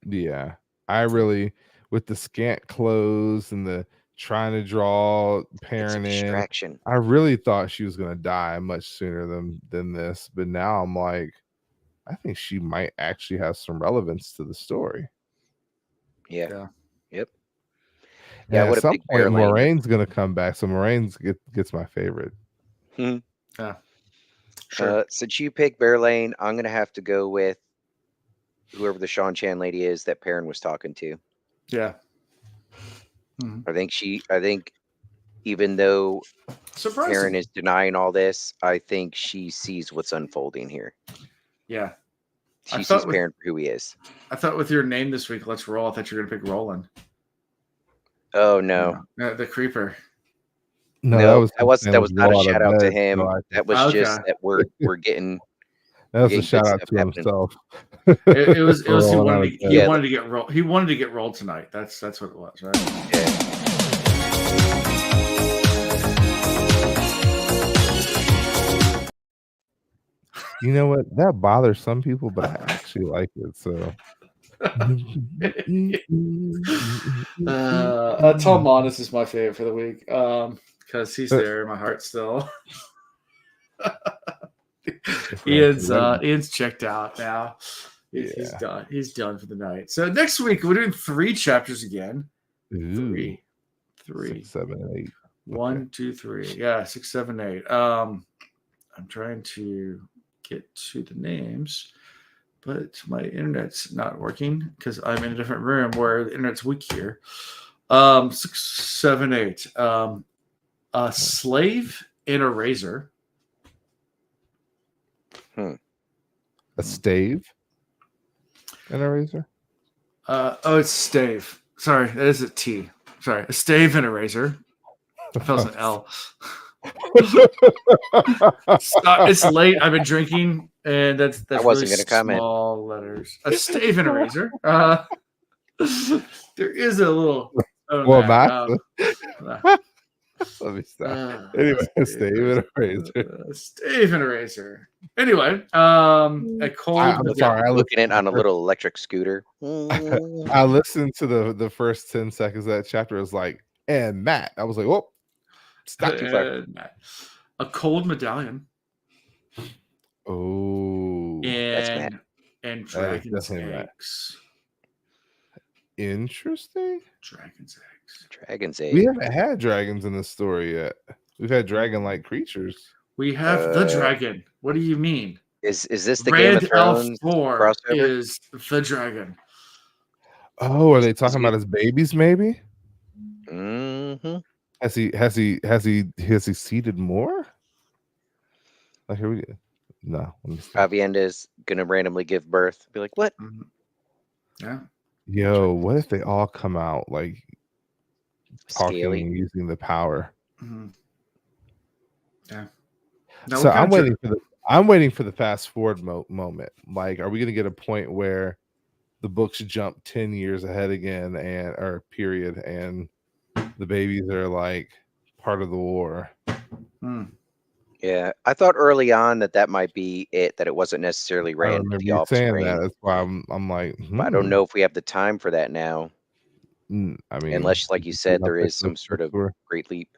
Yeah, I really, with the scant clothes and the trying to draw Perrin in, I really thought she was going to die much sooner than this. But now I'm like, I think she might actually have some relevance to the story. Yeah. Yep. Yeah, at some point, Moraine's going to come back. So Moraine gets my favorite. Yeah. Sure. Since you picked Berylane, I'm going to have to go with whoever the Seanchan lady is that Perrin was talking to. Yeah. I think even though Perrin is denying all this, I think she sees what's unfolding here. Yeah. She sees Perrin for who he is. I thought with your name this week, Let's Roll, I thought you were going to pick Roland. Oh, no. The Creeper. No, that was not a shout out to him. That was just that we're getting. That was a shout out to himself. It was he wanted to get rolled. He wanted to get rolled tonight. That's what it was, right? Yeah. You know what? That bothers some people, but I actually like it. So Tom Monus is my favorite for the week because he's there in my heart still. Ian's checked out now. He's done. He's done for the night. So next week we're doing 3 chapters again. Ooh. 3, 6, 7, 8. 1, 2, 3. Yeah, 6, 7, 8. I'm trying to get to the names, but my internet's not working because I'm in a different room where the internet's weak here. 6, 7, 8. A slave in a razor. A stave and a razor? It's stave. Sorry, that is a T. Sorry, a stave and a razor. That was an L. It's late. I've been drinking, and that's I wasn't really gonna comment. small letters. A stave and a razor. There is a little. Let me stop. Anyway, stave and a razor. Stave and a razor. Anyway, a cold. I'm sorry. Looking at it on a little electric scooter. I listened to the first 10 seconds of that chapter. It was like, and Matt. I was like, whoa, stop too far. A cold medallion. Oh, and dragon's eggs. Interesting. Dragon's eggs. Dragon's eggs. We haven't had dragons in this story yet. We've had dragon-like creatures. We have the dragon. What do you mean? Is this the Red Game of Thrones Elf 4 crossover? is the dragon. Oh, are they talking about his babies? Maybe. Mm-hmm. Has he seeded more? Like, here we go. No. Avienda is gonna randomly give birth. Be like, what? Mm-hmm. Yeah. Yo, what if they all come out like talking Scaly. and using the power? Mm-hmm. Yeah. So I'm waiting for the fast forward moment. Like, are we going to get a point where the books jump 10 years ahead again, and the babies are like part of the war? Yeah, I thought early on that might be it. That it wasn't necessarily I Rand. remember The you saying offspring. that. That's why I'm like, I don't know if we have the time for that now. I mean, unless, like you said, there is some sort of great leap.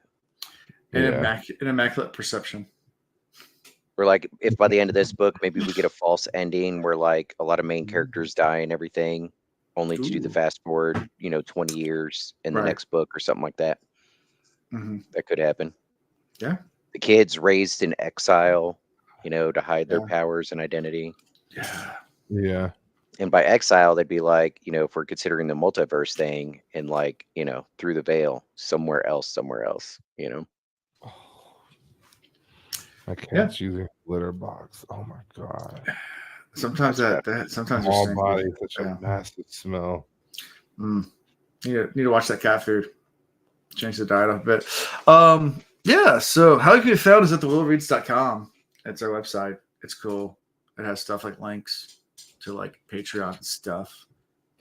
An immaculate perception. Or like, if by the end of this book, maybe we get a false ending where like a lot of main characters die and everything, only to do the fast forward, 20 years in the next book or something like that. Mm-hmm. That could happen. Yeah. The kids raised in exile, to hide their powers and identity. Yeah. And by exile, they'd be like, if we're considering the multiverse thing, and like, through the veil, somewhere else, My cat's using a litter box. Oh my god. Sometimes sometimes small body, such a nasty smell. Need to watch that cat food. Change the diet up a bit. Yeah, so how you can be found is at thewillreads.com. It's our website. It's cool. It has stuff like links to like Patreon and stuff.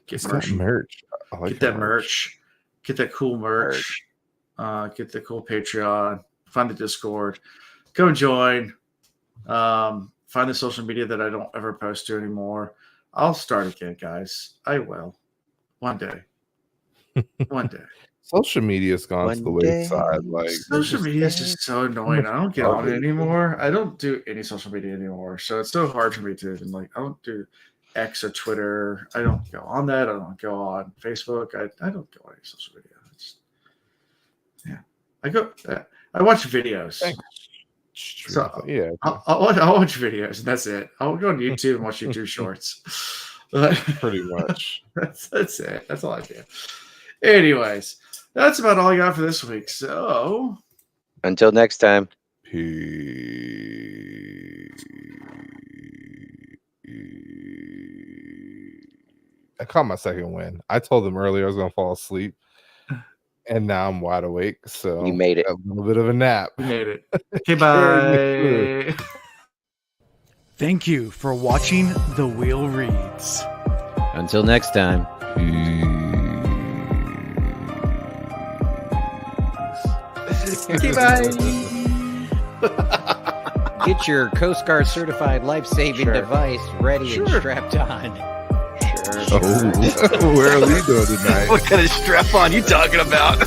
Get merch. Get that merch. Get that cool merch. Get the cool Patreon. Find the Discord. Go join. Find the social media that I don't ever post to anymore. I'll start again, guys. I will. One day. One day. Social media's gone to the wayside. Like, social media is just so annoying. I don't get on it anymore. I don't do any social media anymore. So it's so hard for me to even I don't do X or Twitter. I don't go on that. I don't go on Facebook. I don't go on any social media. I watch videos. So I'll watch videos and that's it. I'll go on YouTube and watch YouTube shorts. Pretty much. That's it. That's all I do. Anyways, that's about all I got for this week. So until next time. I caught my second win. I told them earlier I was going to fall asleep, and now I'm wide awake. So you made it. A little bit of a nap. You made it. Okay, bye. Thank you for watching The Wheel Reads. Until next time. Okay, bye. Get your Coast Guard certified life-saving device ready and strapped on. Sure. Oh, where are we doing tonight? What kind of strap on you talking about?